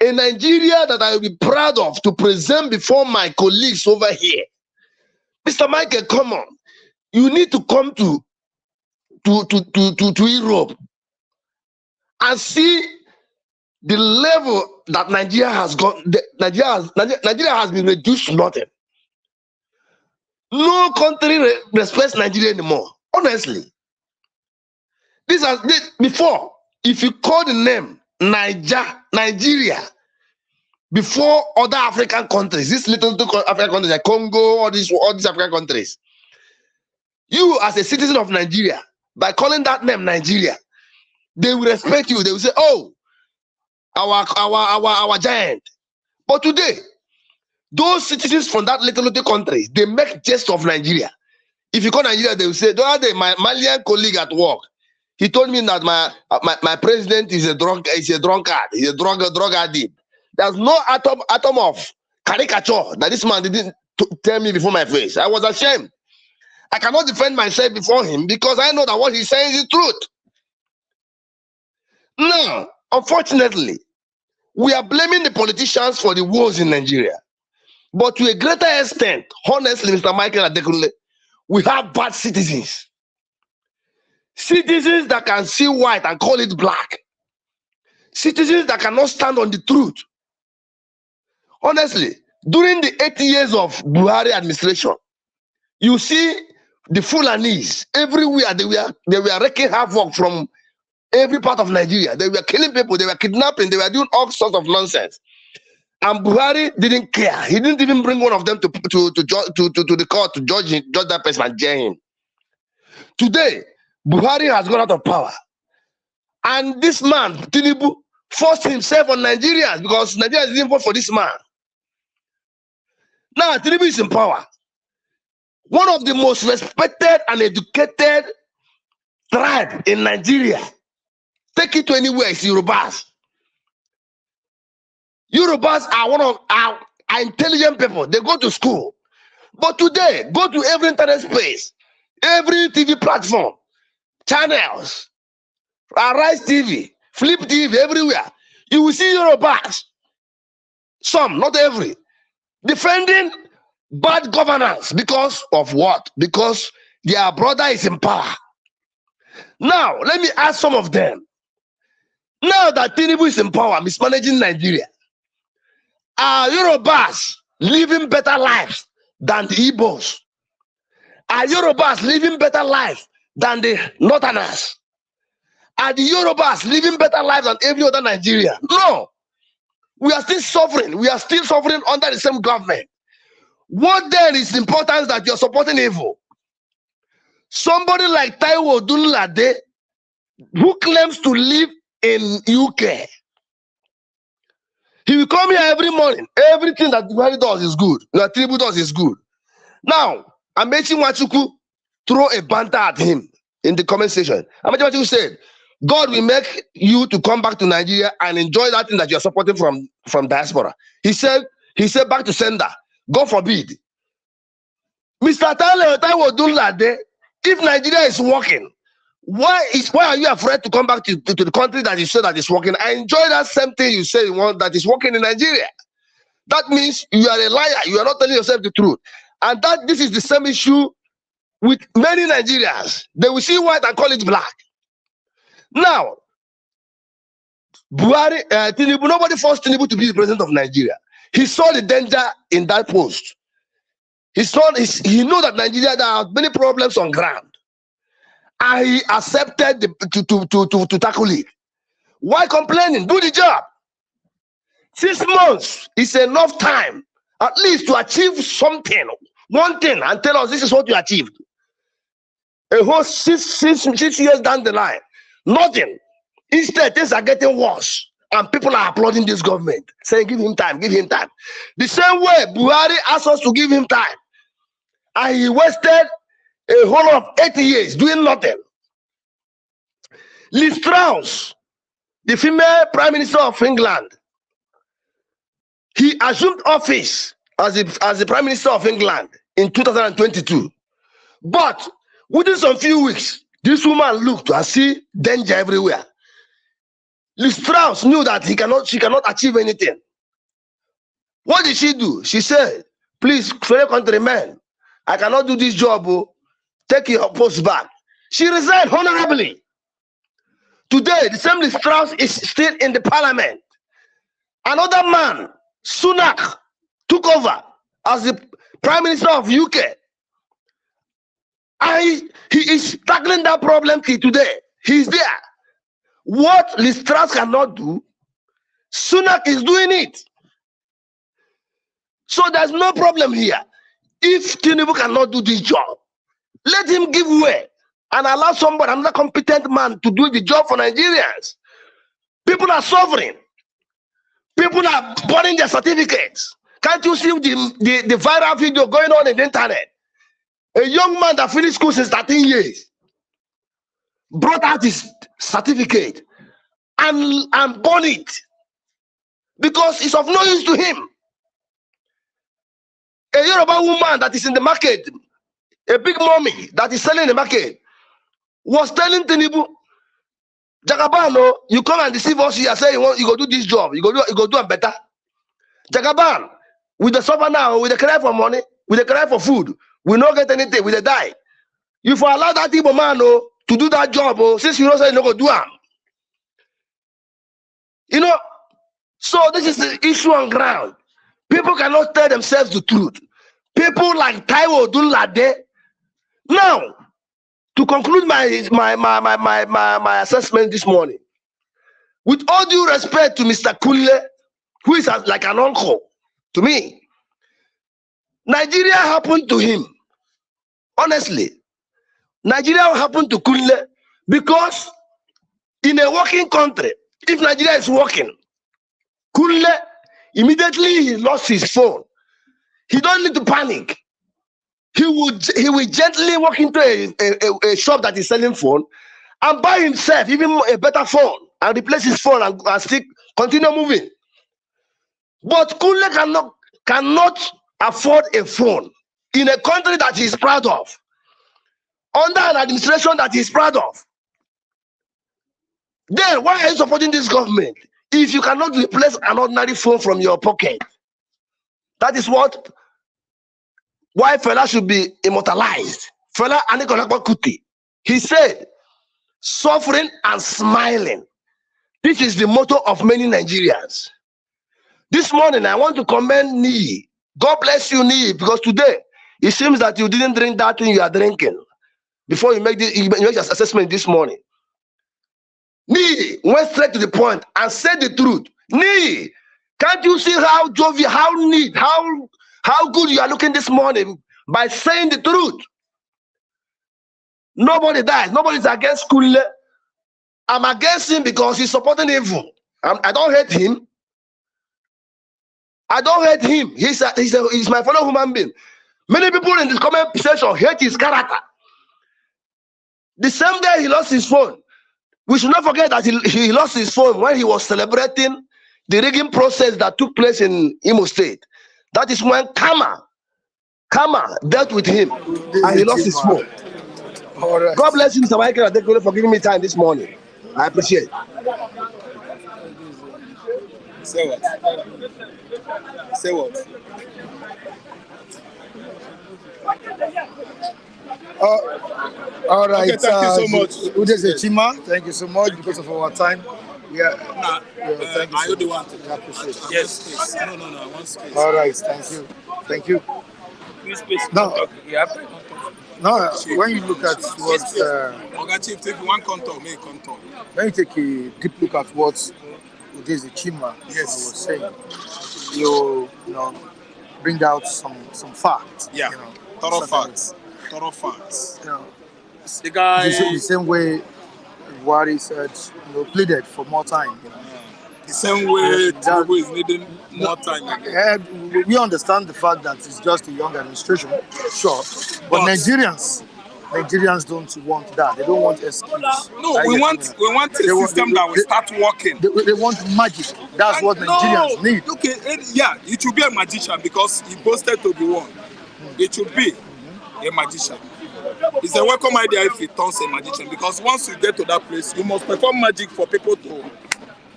A Nigeria that I will be proud of to present before my colleagues over here. Mr. Michael, come on. You need to come to Europe and see the level that Nigeria has gone. Nigeria has been reduced to nothing. No country respects Nigeria anymore. Honestly, before, if you call the name Nigeria before other African countries, these little African countries like Congo, all these African countries, you as a citizen of Nigeria, by calling that name Nigeria, they will respect you. They will say, "Oh, our giant." But today, those citizens from that little countries, they make jest of Nigeria. If you call Nigeria, they will say, "The other day, my Malian colleague at work, he told me that my president is a drunkard, he's a drug addict." There's no atom of caricature that this man didn't tell me before my face. I was ashamed. I cannot defend myself before him because I know that what he's saying is the truth. Now, unfortunately, we are blaming the politicians for the wars in Nigeria. But to a greater extent, honestly, Mr. Michael Adekunle, we have bad citizens. Citizens that can see white and call it black. Citizens that cannot stand on the truth. Honestly, during the 8 years of Buhari administration, you see the Fulanis everywhere. They were wreaking havoc from every part of Nigeria. They were killing people. They were kidnapping. They were doing all sorts of nonsense. And Buhari didn't care. He didn't even bring one of them to the court to judge that person and jail him. Today, Buhari has gone out of power. And this man, Tinubu, forced himself on Nigerians because Nigerians didn't vote for this man. Now, Tinubu is in power. One of the most respected and educated tribe in Nigeria. Take it to anywhere, it's Yorubas. Yorubas are one of our intelligent people. They go to school. But today, go to every internet space, every TV platform, channels, Arise TV, Flip TV, everywhere. You will see Yorubas. Some, not every. Defending bad governance because of what? Because their brother is in power. Now, let me ask some of them. Now that Tinubu is in power, mismanaging Nigeria, are Yorubas living better lives than the Igbos? Are Yorubas living better life than the Northerners? Are the Yorubas living better lives than every other Nigerian? No. We are still suffering. We are still suffering under the same government. What then is the importance that you're supporting evil? Somebody like Taiwo Dunlade, who claims to live in UK, he will come here every morning. Everything that Buhari does is good. That Tinubu does is good. Now, Amechi Nwachukwu throw a banter at him in the comment section. Amechi Nwachukwu said, God will make you to come back to Nigeria and enjoy that thing that you're supporting from diaspora. He said back to sender, God forbid. Mr. Taiwo Dunlade, if Nigeria is working, why are you afraid to come back to the country that you say that is working? I enjoy that same thing you say you want that is working in Nigeria. That means you are a liar. You are not telling yourself the truth. And that this is the same issue with many Nigerians. They will see white and call it black. Now, Buhari, Tinubu, nobody forced Tinubu to be the president of Nigeria. He saw the danger in that post. He knew that Nigeria there are many problems on ground. And he accepted to tackle it. Why complaining? Do the job. 6 months is enough time, at least to achieve something, one thing, and tell us this is what you achieved. A whole six years down the line, nothing. Instead, things are getting worse, and people are applauding this government, saying, give him time, give him time. The same way Buhari asked us to give him time, and he wasted a whole of 80 years doing nothing. Liz Truss, the female Prime Minister of England, he assumed office as the Prime Minister of England in 2022. But within some few weeks, this woman looked and see danger everywhere. Liz Truss knew that she cannot achieve anything. What did she do? She said, please, fellow countrymen, I cannot do this job. Oh. Take your post back. She resigned honorably. Today, the same Liz Truss is still in the parliament. Another man, Sunak, took over as the Prime Minister of UK. And he is tackling that problem till today. He's there. What Liz Truss cannot do, Sunak is doing it. So there's no problem here. If Tinubu cannot do this job, let him give way and allow somebody, another competent man, to do the job for Nigerians. People are suffering. People are burning their certificates. Can't you see the viral video going on in the internet? A young man that finished school since 13 years brought out his certificate and burned it because it's of no use to him. A Yoruba woman that is in the market, a big mommy that is selling in the market, was telling Tinubu, Jagaban, you come and deceive us here, say you go do this job, you go do it better. Jagaban, with the suffer now, with the cry for money, with the cry for food, we don't get anything, we die. If you allow that Igbo man to do that job, since you don't say you don't go do it. So this is the issue on ground. People cannot tell themselves the truth. People like Taiwo Dunlade. Now, to conclude my assessment this morning, with all due respect to Mr. Kunle, who is like an uncle to me, Nigeria happened to him. Honestly, Nigeria happened to Kunle because in a working country, if Nigeria is working, Kunle, immediately he lost his phone. He don't need to panic. He will gently walk into a shop that is selling phone and buy himself even a better phone and replace his phone and still continue moving. But Kunle cannot afford a phone in a country that he is proud of, under an administration that he is proud of. Then why are you supporting this government if you cannot replace an ordinary phone from your pocket? That is why Fela should be immortalized. Fela Anikolapo Kuti. He said, suffering and smiling. This is the motto of many Nigerians. This morning, I want to commend Nii. God bless you, Nii, because today, it seems that you didn't drink that thing you are drinking before you make your assessment this morning. Nee went straight to the point and said the truth. Nee, can't you see how jovial, how neat, how good you are looking this morning by saying the truth? Nobody dies. Nobody's against Kule. I'm against him because he's supporting evil. I don't hate him. I don't hate him. He's my fellow human being. Many people in this comment section hate his character. The same day he lost his phone, we should not forget that he lost his phone when he was celebrating the rigging process that took place in Imo State. That is when Kama dealt with him and he lost his phone. All right. God bless you, Mr. Michael, for giving me time this morning. I appreciate it. Say what? Say what? All right. Okay, thank you so much. Udeze Chima, thank you so much because of our time. Yeah. Thank you. Are you the one to appreciate it. Yes, please. No, I want space. All right. Thank you. Thank you. Space. No. Yeah. No. When you look at what, Oga Chief, take one contour, make contour. when you take a deep look at what Udeze Chima was saying, you know, bring out some facts. Yeah. You know, Thorough certain- facts. Thorough facts. You know, The guy. the same way Buhari said, pleaded for more time. You know. The same way Tinubu is needing more time again. We understand the fact that it's just a young administration, sure, but Nigerians don't want that. They don't want excuse. No, we want a system that will start working. They want magic. That's what Nigerians need. Okay, yeah, it should be a magician because he boasted to be one. It should be a magician. It's a welcome idea if he turns a magician because once you get to that place, you must perform magic for people to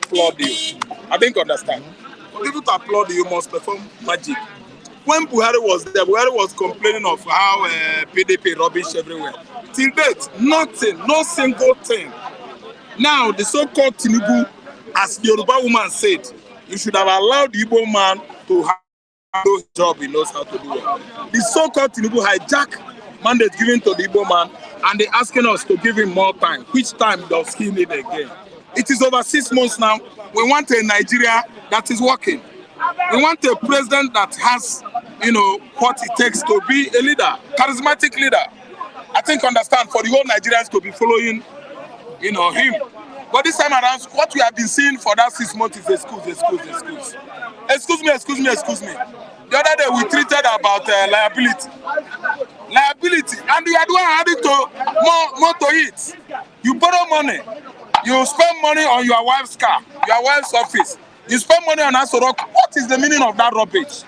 applaud you. I think you understand. For people to applaud you, you must perform magic. When Buhari was there, Buhari was complaining of how PDP rubbish everywhere. Till date, nothing, no single thing. Now, the so-called Tinubu, as the Yoruba woman said, you should have allowed the Igbo man to have no job he knows how to do it. The so-called Tinubu hijack mandate given to the Igbo man, and they're asking us to give him more time. Which time does he need again? It is over 6 months now. We want a Nigeria that is working. We want a president that has, what it takes to be a leader, charismatic leader. I think understand for the whole Nigerians to be following, him. But this time around, what we have been seeing for that 6 months is excuse. Excuse me. The other day we treated about liability, and we are doing adding to more to it. You borrow money, you spend money on your wife's car, your wife's office. You spend money on Asorok. What is the meaning of that rubbish?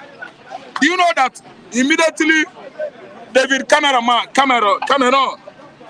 Do you know that immediately David Cameron, I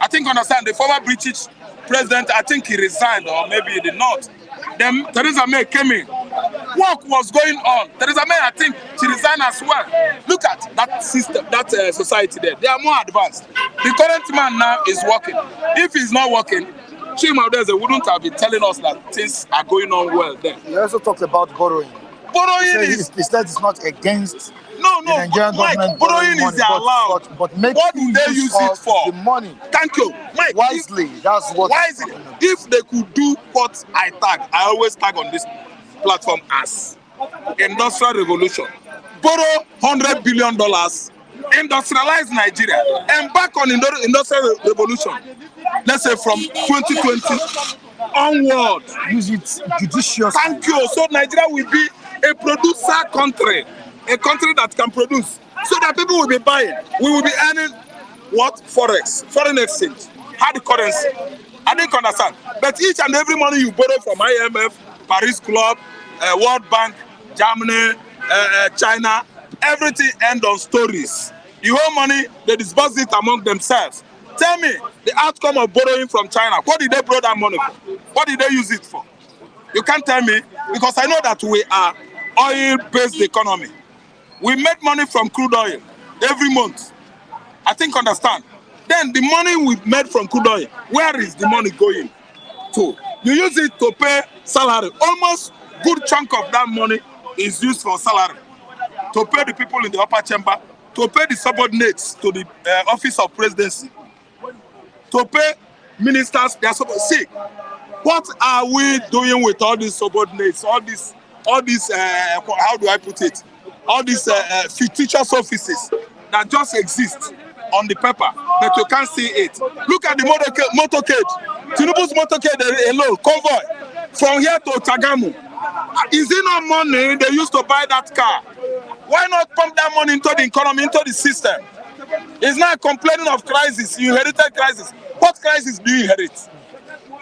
think understand, the former British president, I think he resigned or maybe he did not. Then Theresa May came in. Work was going on. Theresa May, I think she resigned as well. Look at that system, that society there. They are more advanced. The current man now is working. If he's not working, Chima wouldn't have been telling us that things are going on well there. He also talked about borrowing. Borrowing he said it's not against no, the Nigerian government. Borrowing is allowed. But make what do they use it for? The money. Thank you, Mike. Wisely. That's what. Wisely. If they could do what I always tag on this platform as industrial revolution. Borrow $100 billion. Industrialize Nigeria, embark on industrial revolution. Let's say from 2020 onward. Use it judiciously. Thank you. So Nigeria will be a producer country, a country that can produce, so that people will be buying. We will be earning what? Forex, foreign exchange, hard currency. I didn't understand. But each and every money you borrow from IMF, Paris Club, World Bank, Germany, China, everything ends on stories. The whole money, they disburse it among themselves. Tell me, the outcome of borrowing from China, what did they borrow that money for? What did they use it for? You can't tell me, because I know that we are oil-based economy. We make money from crude oil every month. I think understand. Then the money we made from crude oil, where is the money going to? You use it to pay salary. Almost good chunk of that money is used for salary. To pay the people in the upper chamber, to pay the subordinates to the office of presidency, to pay ministers. They are supposed to see. What are we doing with all these subordinates, all these, how do I put it? All these fictitious offices that just exist on the paper, but you can't see it. Look at the motorcade. Tinubu's motorcade alone, convoy, from here to Tagamu. Is it not money they used to buy that car? Why not pump that money into the economy, into the system? It's not complaining of crisis. You inherited crisis. What crisis do you inherit?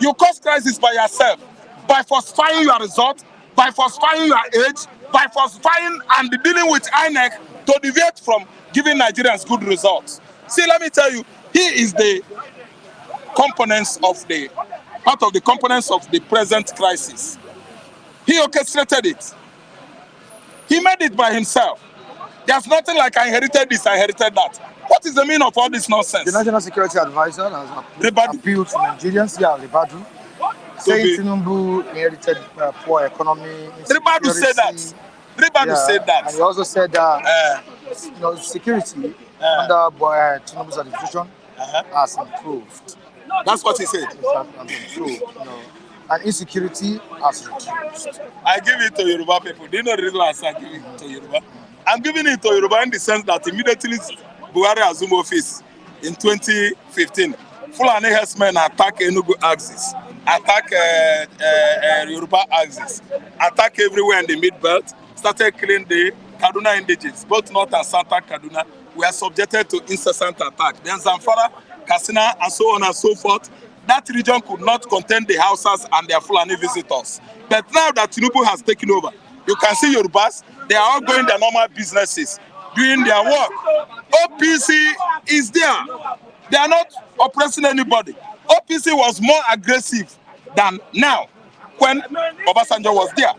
You cause crisis by yourself, by falsifying your result, by falsifying your age, by falsifying and dealing with INEC to deviate from giving Nigerians good results. See, let me tell you, he is the components of the, part of the components of the present crisis. He orchestrated it. He made it by himself. There's nothing like I inherited this, I inherited that. What is the meaning of all this nonsense? The National Security Advisor has appealed to Nigerians, Ribadu, saying Tinubu inherited poor economy. Ribadu said that. Ribadu said that. And he also said that security under Tinubu's administration has improved. That's what he said. Has improved, and insecurity has reduced. I give it to Yoruba people. Do you know the reason I give it to Yoruba? I'm giving it to Yoruba in the sense that immediately Buhari assumed office in 2015, Fulani herdsmen attack Enugu axis, attack Yoruba axis, attack everywhere in the mid-belt, started killing the Kaduna indigenes, both North and Southern Kaduna were subjected to incessant attack. Then Zamfara, Katsina, and so on and so forth. That region could not contain the Hausas and their Fulani visitors. But now that Tinubu has taken over, you can see Yorubas, they are all going their normal businesses, doing their work. OPC is there. They are not oppressing anybody. OPC was more aggressive than now when Obasanjo was there.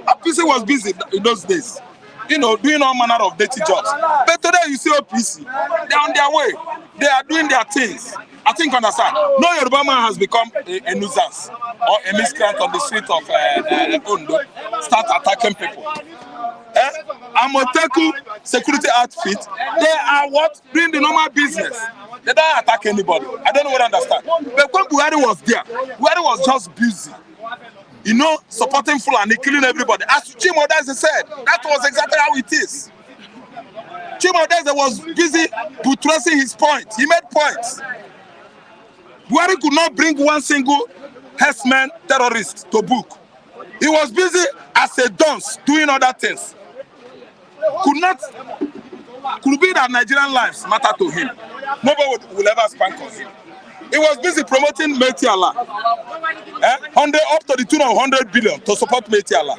OPC was busy in those days, doing all manner of dirty jobs. But today you see OPC, they're on their way. They are doing their things. I think understand. No Yoruba man has become a nuisance or a miscreant on the street of Ondo, start attacking people. Amoteku security outfit, they are what? Doing the normal business. They don't attack anybody. I don't know what I understand. But when Buhari was there, Buhari was just busy. Supporting Fulani, killing everybody. As Chimodeze said, that was exactly how it is. Chimodeze was busy buttressing his point. He made points. Buhari could not bring one single herdsman terrorist to book. He was busy as a dunce doing other things. Could be that Nigerian lives matter to him. Nobody will ever spank on him. He was busy promoting Meti Allah. Up to the tune of 100 billion to support Meti Allah.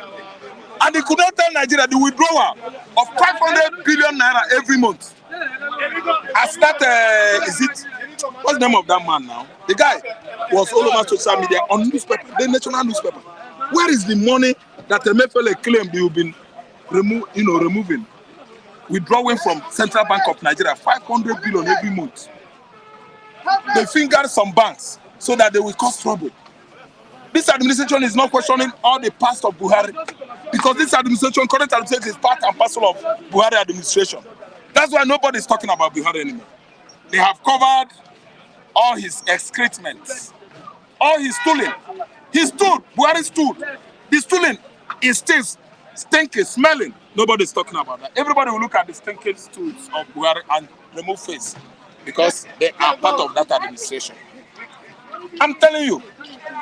And he could not tell Nigeria the withdrawal of 500 billion naira every month. As that, what's the name of that man now? The guy was all over social media on newspaper, the national newspaper. Where is the money that Emefiele claimed you've been removing, withdrawing from Central Bank of Nigeria, 500 billion every month? They fingered some banks so that they will cause trouble. This administration is not questioning all the past of Buhari, because this administration, current administration, is part and parcel of Buhari administration. That's why nobody is talking about Buhari anymore. They have covered all his excrements, all his stooling. He stood, Buhari stood. The stooling is still stinking, smelling. Nobody is talking about that. Everybody will look at the stinking stools of Buhari and remove face, because they are part of that administration. I'm telling you,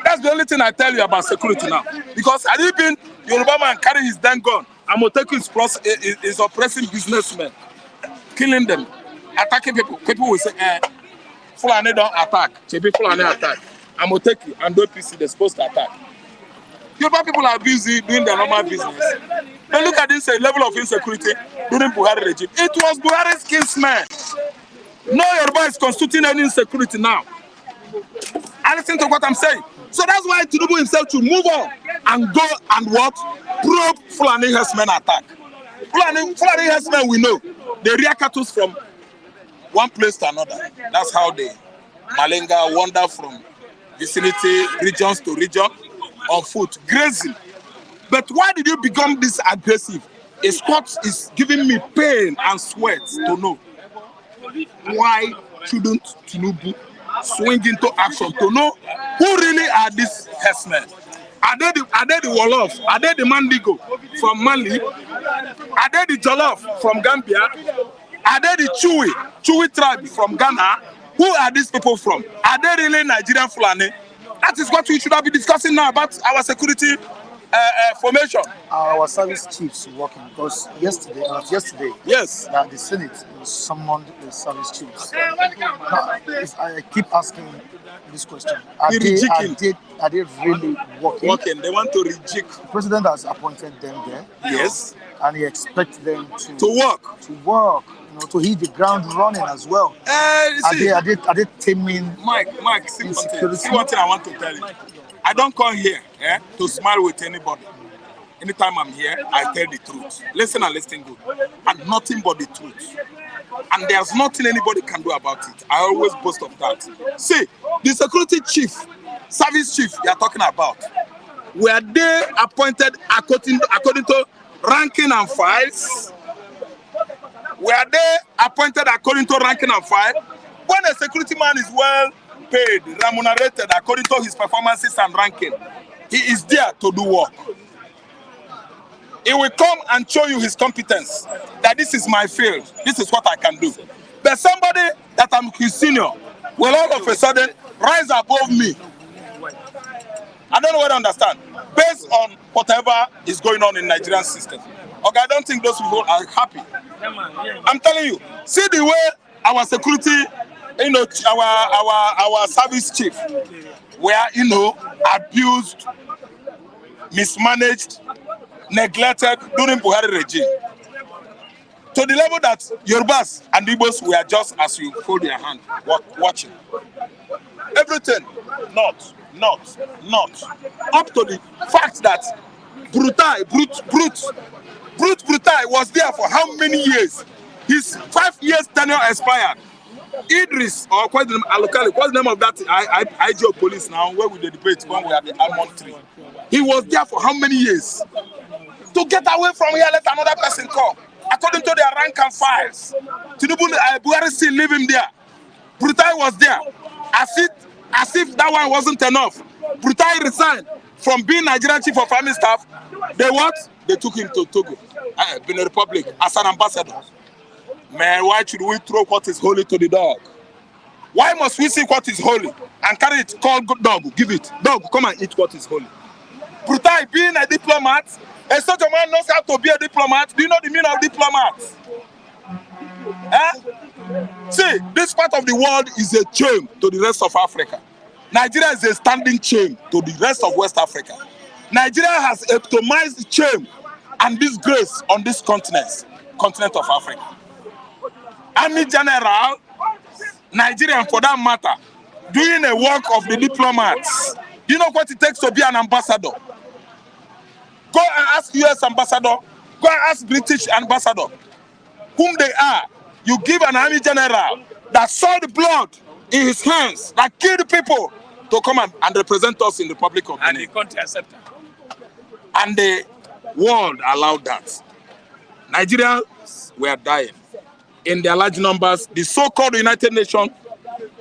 that's the only thing I tell you about security now. Because had he been Yoruba man carrying his damn gun, Amoteku is oppressing businessmen, killing them, attacking people. People will say, Fulani don't attack. Chebi Fulani attack. Amoteku and OPC, they're supposed to attack. Yoruba people are busy doing their normal business. But look at this level of insecurity during Buhari regime. It was Buhari's kinsmen. No Yoruba is constituting any insecurity now. And listen to what I'm saying. So that's why Tinubu himself should move on and go and what? Probe Fulani herdsmen attack. Fulani herdsmen, we know, they rear cattle from one place to another. That's how they Malenga wander from vicinity, regions to region, on foot, grazing. But why did you become this aggressive? It's what is giving me pain and sweat to know. Why shouldn't Tinubu swing into action to know Who really are these herdsmen? Are they the Wolof? Are they the Mandigo from Mali? Are they the Jollof from Gambia? Are they the Chui tribe from Ghana? Who are these people from? Are they really Nigerian Fulani? That is what we should have been discussing now about our security formation. Our service chiefs working because yesterday, yes, the Senate summoned the service chiefs. Now, I keep asking this question: Are they really working? They want to reject. The president has appointed them there. Yes, and he expects them to work. To hit the ground running as well. Are they taming? Mike, see one thing I want to tell you. I don't come here to smile with anybody. Anytime I'm here, I tell the truth. Listen and listen good. And nothing but the truth. And there's nothing anybody can do about it. I always boast of that. See, the security chief, service chief you are talking about, were they appointed according to ranking and files? Were they appointed according to ranking and file? When a security man is well paid, remunerated according to his performances and ranking, he is there to do work. He will come and show you his competence, that this is my field, this is what I can do. But somebody that I'm his senior will all of a sudden rise above me. I don't know what I understand. Based on whatever is going on in Nigerian system. Okay, I don't think those people are happy. I'm telling you, see the way our security, our service chief were, abused, mismanaged, neglected during Buhari regime. To the level that Yorubas and Igbos were just as you hold your hand, watching. Everything, not. Up to the fact that Brute was there for how many years? His 5 years tenure expired. Idris, or what's the name of that IGO police now, where we debate when we are the almond tree? He was there for how many years? To get away from here, let another person come. According to their rank and files. Tinubu, Buhari still leave him there. Brutai was there. As if that one wasn't enough. Brutai resigned from being Nigerian Chief of Army Staff. They took him to Togo, Benin Republic, as an ambassador. Man, why should we throw what is holy to the dog? Why must we see what is holy and carry it, call good dog, give it? Dog, come and eat what is holy. Brutai, being a diplomat, such a man knows how to be a diplomat. Do you know the meaning of diplomat? See, this part of the world is a chain to the rest of Africa. Nigeria is a standing chain to the rest of West Africa. Nigeria has epitomized shame and disgrace on this continent of Africa. Army General, Nigerian for that matter, doing a work of the diplomats. Do you know what it takes to be an ambassador? Go and ask US ambassador, go and ask British ambassador, whom they are. You give an army general that saw the blood in his hands, that killed people, to come and represent us in the Republic of Benin. And the country accepted. And the world allowed that. Nigerians were dying. In their large numbers, the so-called United Nations,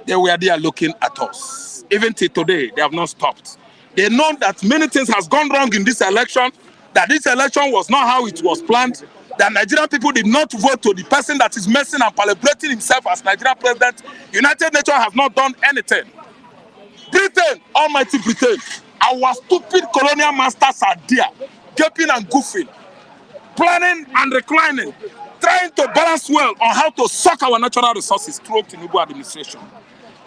they were there looking at us. Even till today, they have not stopped. They know that many things has gone wrong in this election, that this election was not how it was planned, that Nigerian people did not vote to the person that is messing and celebrating himself as Nigerian president. United Nations has not done anything. Britain, almighty Britain, our stupid colonial masters are there, gaping and goofing, planning and reclining, trying to balance well on how to suck our natural resources through Tinubu administration.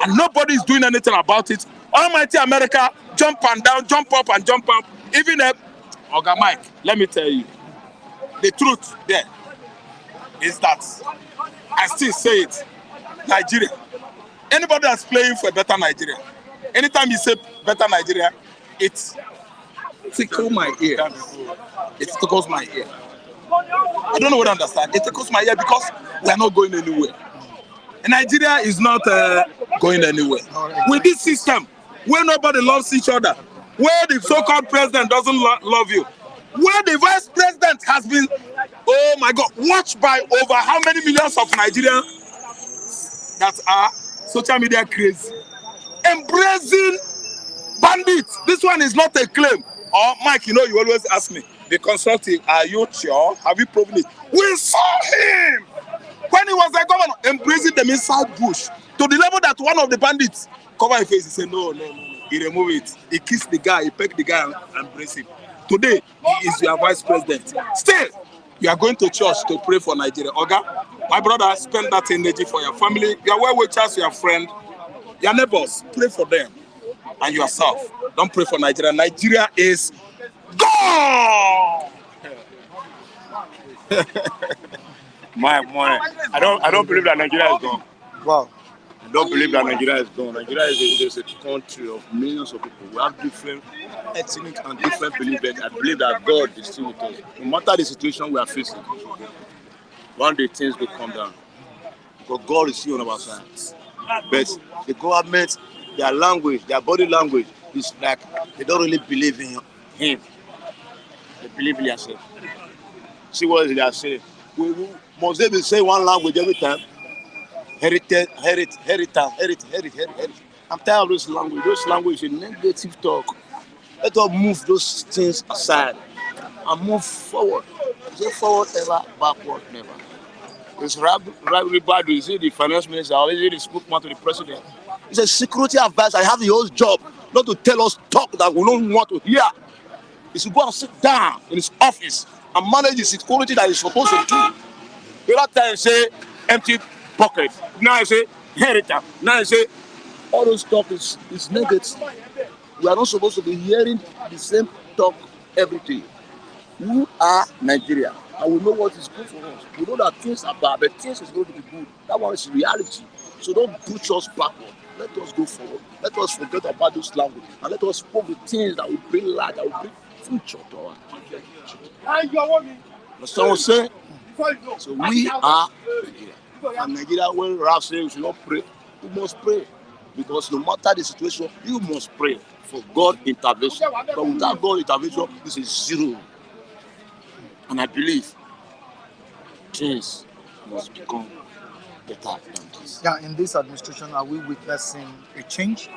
And nobody is doing anything about it. Almighty America, jump and down, jump up and jump up. Even Oga Mike, let me tell you, the truth there is that, I still say it, Nigeria, anybody that's playing for a better Nigeria, anytime you say better Nigeria, it tickles my ear. It tickles my ear. I don't know what I understand. It tickles my ear because we are not going anywhere. And Nigeria is not going anywhere. With this system, where nobody loves each other, where the so-called president doesn't love you, where the vice president has been, oh my God, watched by over how many millions of Nigerians that are social media crazy, embracing Bandits. This one is not a claim. Oh, Mike, you know, you always ask me, the consulting, are you sure? Have you proven it? We saw him when he was a governor, embracing them inside bush to the level that one of the bandits covered his face. He said, no. He removed it. He kissed the guy, he pecked the guy and embraced him. Today, he is your vice president. Still, you are going to church to pray for Nigeria. Oga, my brother, spend that energy for your family, your well-wishers, your friend, your neighbors. Pray for them and yourself. Don't pray for Nigeria. Nigeria is gone. My, I don't believe that Nigeria is gone. Wow. I don't believe that Nigeria is gone. Nigeria is a country of millions of people. We have different ethnic and different beliefs. I believe that God is still with us. No matter the situation we are facing, one day things will come down. Because God is still on our side. But the government, their language, their body language is like they don't really believe in him. They believe in themselves. See what they are saying. Must they be saying one language every time? Heritage. I'm tired of this language. Those language is negative talk. Let us move those things aside and move forward. Say forward ever, backward never. It's Ribadu, is he the finance minister or is he the spokesman to the president? He's a security advisor. I have the whole job not to tell us talk that we don't want to hear. He should go and sit down in his office and manage the security that he's supposed to do. The other time say empty pocket. Now I say heritage. Now I say all those talk is negative. We are not supposed to be hearing the same talk every day. We are Nigeria and we know what is good for us. We know that things are bad, but things is going to be good. That one is reality. So don't push us backward. Let us go forward. Let us forget about this language and let us speak the things that will bring light, that will bring future to our country. Someone say, so we are Nigeria. And Nigeria, when Ralph says we should not pray, we must pray. Because no matter the situation, you must pray for God intervention. But without God intervention, this is zero. And I believe things must become better than this. Yeah, in this administration, are we witnessing a change?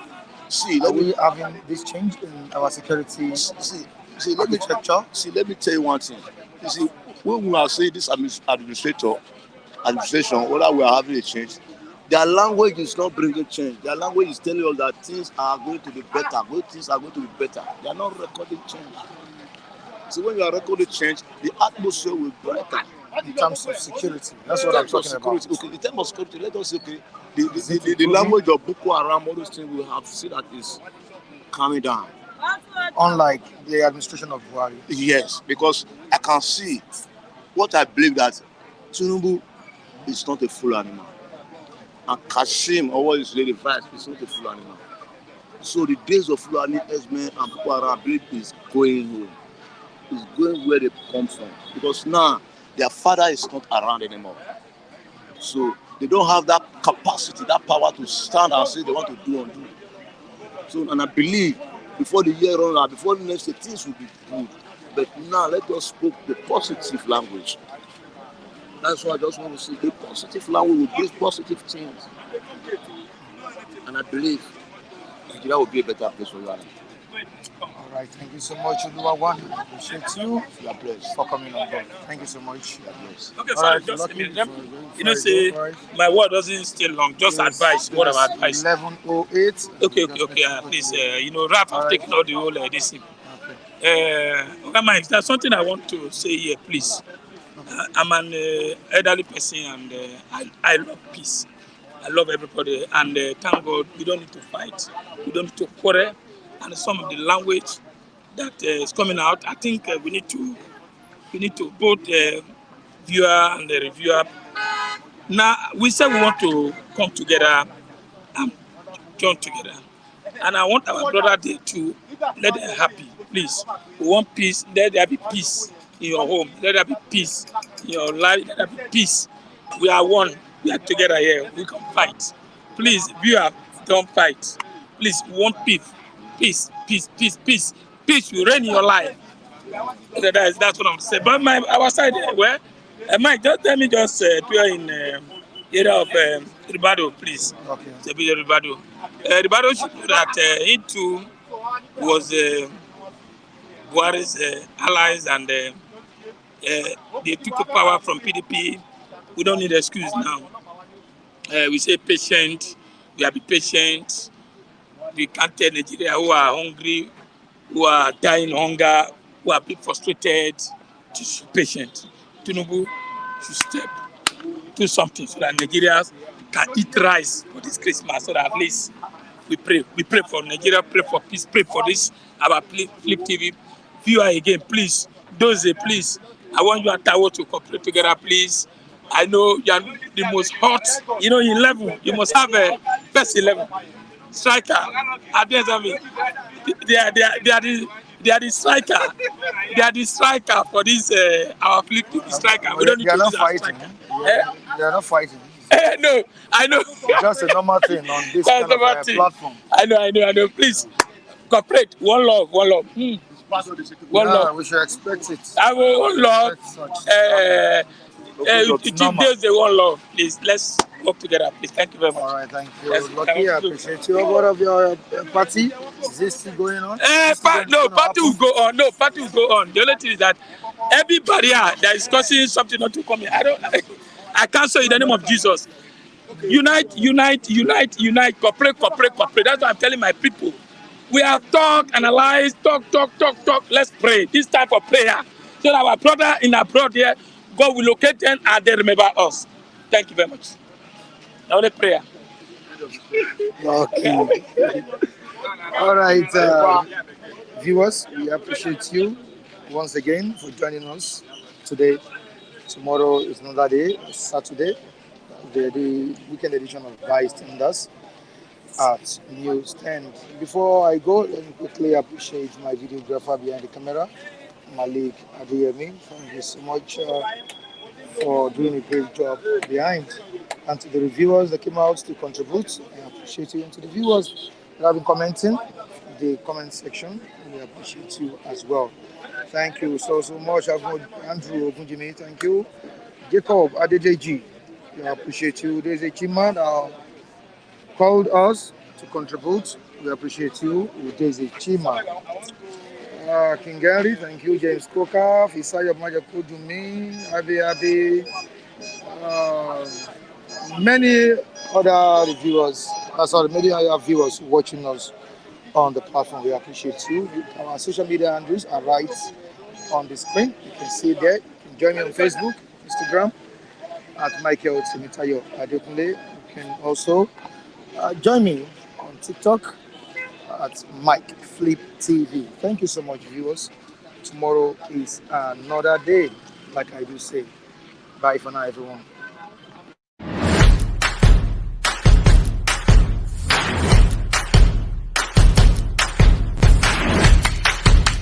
See, are we having this change in our security? See, let me tell you one thing. You see, when we are saying this administration, whether we are having a change, their language is not bringing change. Their language is telling us that things are going to be better. Things are going to be better. They are not recording change. So when you are recording change, the atmosphere will brighten. In terms of security, that's what I'm talking about. Okay, in terms of security, let us say, okay, the language of Boko Haram, all those things we have seen that is coming down. Unlike the administration of Buhari. Yes, because I can see what I believe that Tinubu is not a full animal. And Kashim, or what is the vice, is not a full animal. So the days of Fulani Esme and Boko Haram, I believe is going home. It's going where they come from. Because now, their father is not around anymore. So they don't have that capacity, that power to stand and say they want to do and do. So, and I believe before the year runs out, before the next year, things will be good. But now let us speak the positive language. That's why I just want to say the positive language will bring positive things. And I believe Nigeria will be a better place for you. All right, thank you so much, Oluwawan. I appreciate you. You are blessed for coming on board. Thank you so much. You are blessed. Okay, sorry, right, just a minute. You know, say my word doesn't stay long. Just advice, word of advice. 11:08. Okay. Please, Rap have taken all the whole this thing. Okay, Mike, there's something I want to say here, please. I'm an elderly person and I love peace. I love everybody and thank God we don't need to fight. We don't need to quarrel. And some of the language that is coming out, I think we need to both viewer and the reviewer. Now we said we want to come together and join together, and I want our brother there to let them happy. Please, we want peace. Let there be peace in your home. Let there be peace in your life. Let there be peace. We are one. We are together here. We can fight. Please, viewer, don't fight. Please, we want peace. Peace will reign in your life. That's what I'm saying. But our side, Mike, just tell me appear in area of Ribadu, please. Okay. Ribadu. Ribadu should do that into was Buhari's allies, and they took power from PDP. We don't need excuse now. We say patient. We have to be patient. We can't tell Nigeria who are hungry, who are dying hunger, who are being frustrated, to be patient. Tinubu should step, do something so that Nigerians can eat rice for this Christmas, so that at least we pray. We pray for Nigeria, pray for peace, pray for this, our Flip TV viewer again, please. Those, please. I want you and Tawo to cooperate together, please. I know you are the most hot, in level. You must have a best 11 striker. At the end of it, they are the striker. They are the striker for this our Flip TV striker. We don't need to use our striker. They are not fighting. No, I know. It's just a normal thing on this kind of platform. I know. Please cooperate. One love. One love. We should expect it. I will one love. Tuesday, one love. Please, let's work together. Please, thank you very much. All right, thank you. Lucky, I appreciate you. What of your party? Is this still going on? Party will go on. No, party will go on. The only thing is that everybody that is causing something not to come in. I cancel in the name of Jesus. Unite, cooperate. That's what I'm telling my people. We have talked, analyzed, talk. Let's pray. This time for prayer. So that our brother in abroad here, God will locate them and they remember us. Thank you very much. Now the prayer. Okay. All right, viewers, we appreciate you once again for joining us today. Tomorrow is another day, Saturday, the weekend edition of Vice Tenders at News 10. Before I go, let me quickly appreciate my videographer behind the camera, Malik Adeyemi. Thank you so much for doing a great job behind. And to the reviewers that came out to contribute, I appreciate you. And to the viewers that have been commenting in the comment section, we appreciate you as well. Thank you so much, Andrew Ogunjimi. Thank you. Jacob Adedeji, we appreciate you. There's a Chima that called us to contribute. We appreciate you. There's a Chima. Kingari, thank you. James Koka, Fisaya Majakudumi, Abi, many other viewers, many other viewers watching us on the platform. We appreciate you. Our social media handles are right on the screen. You can see there. You can join me on Facebook, Instagram at Michael Timitayo Adekunle. You can also join me on TikTok at Mike Flip TV. Thank you so much, viewers. Tomorrow is another day, like I do say. Bye for now, everyone.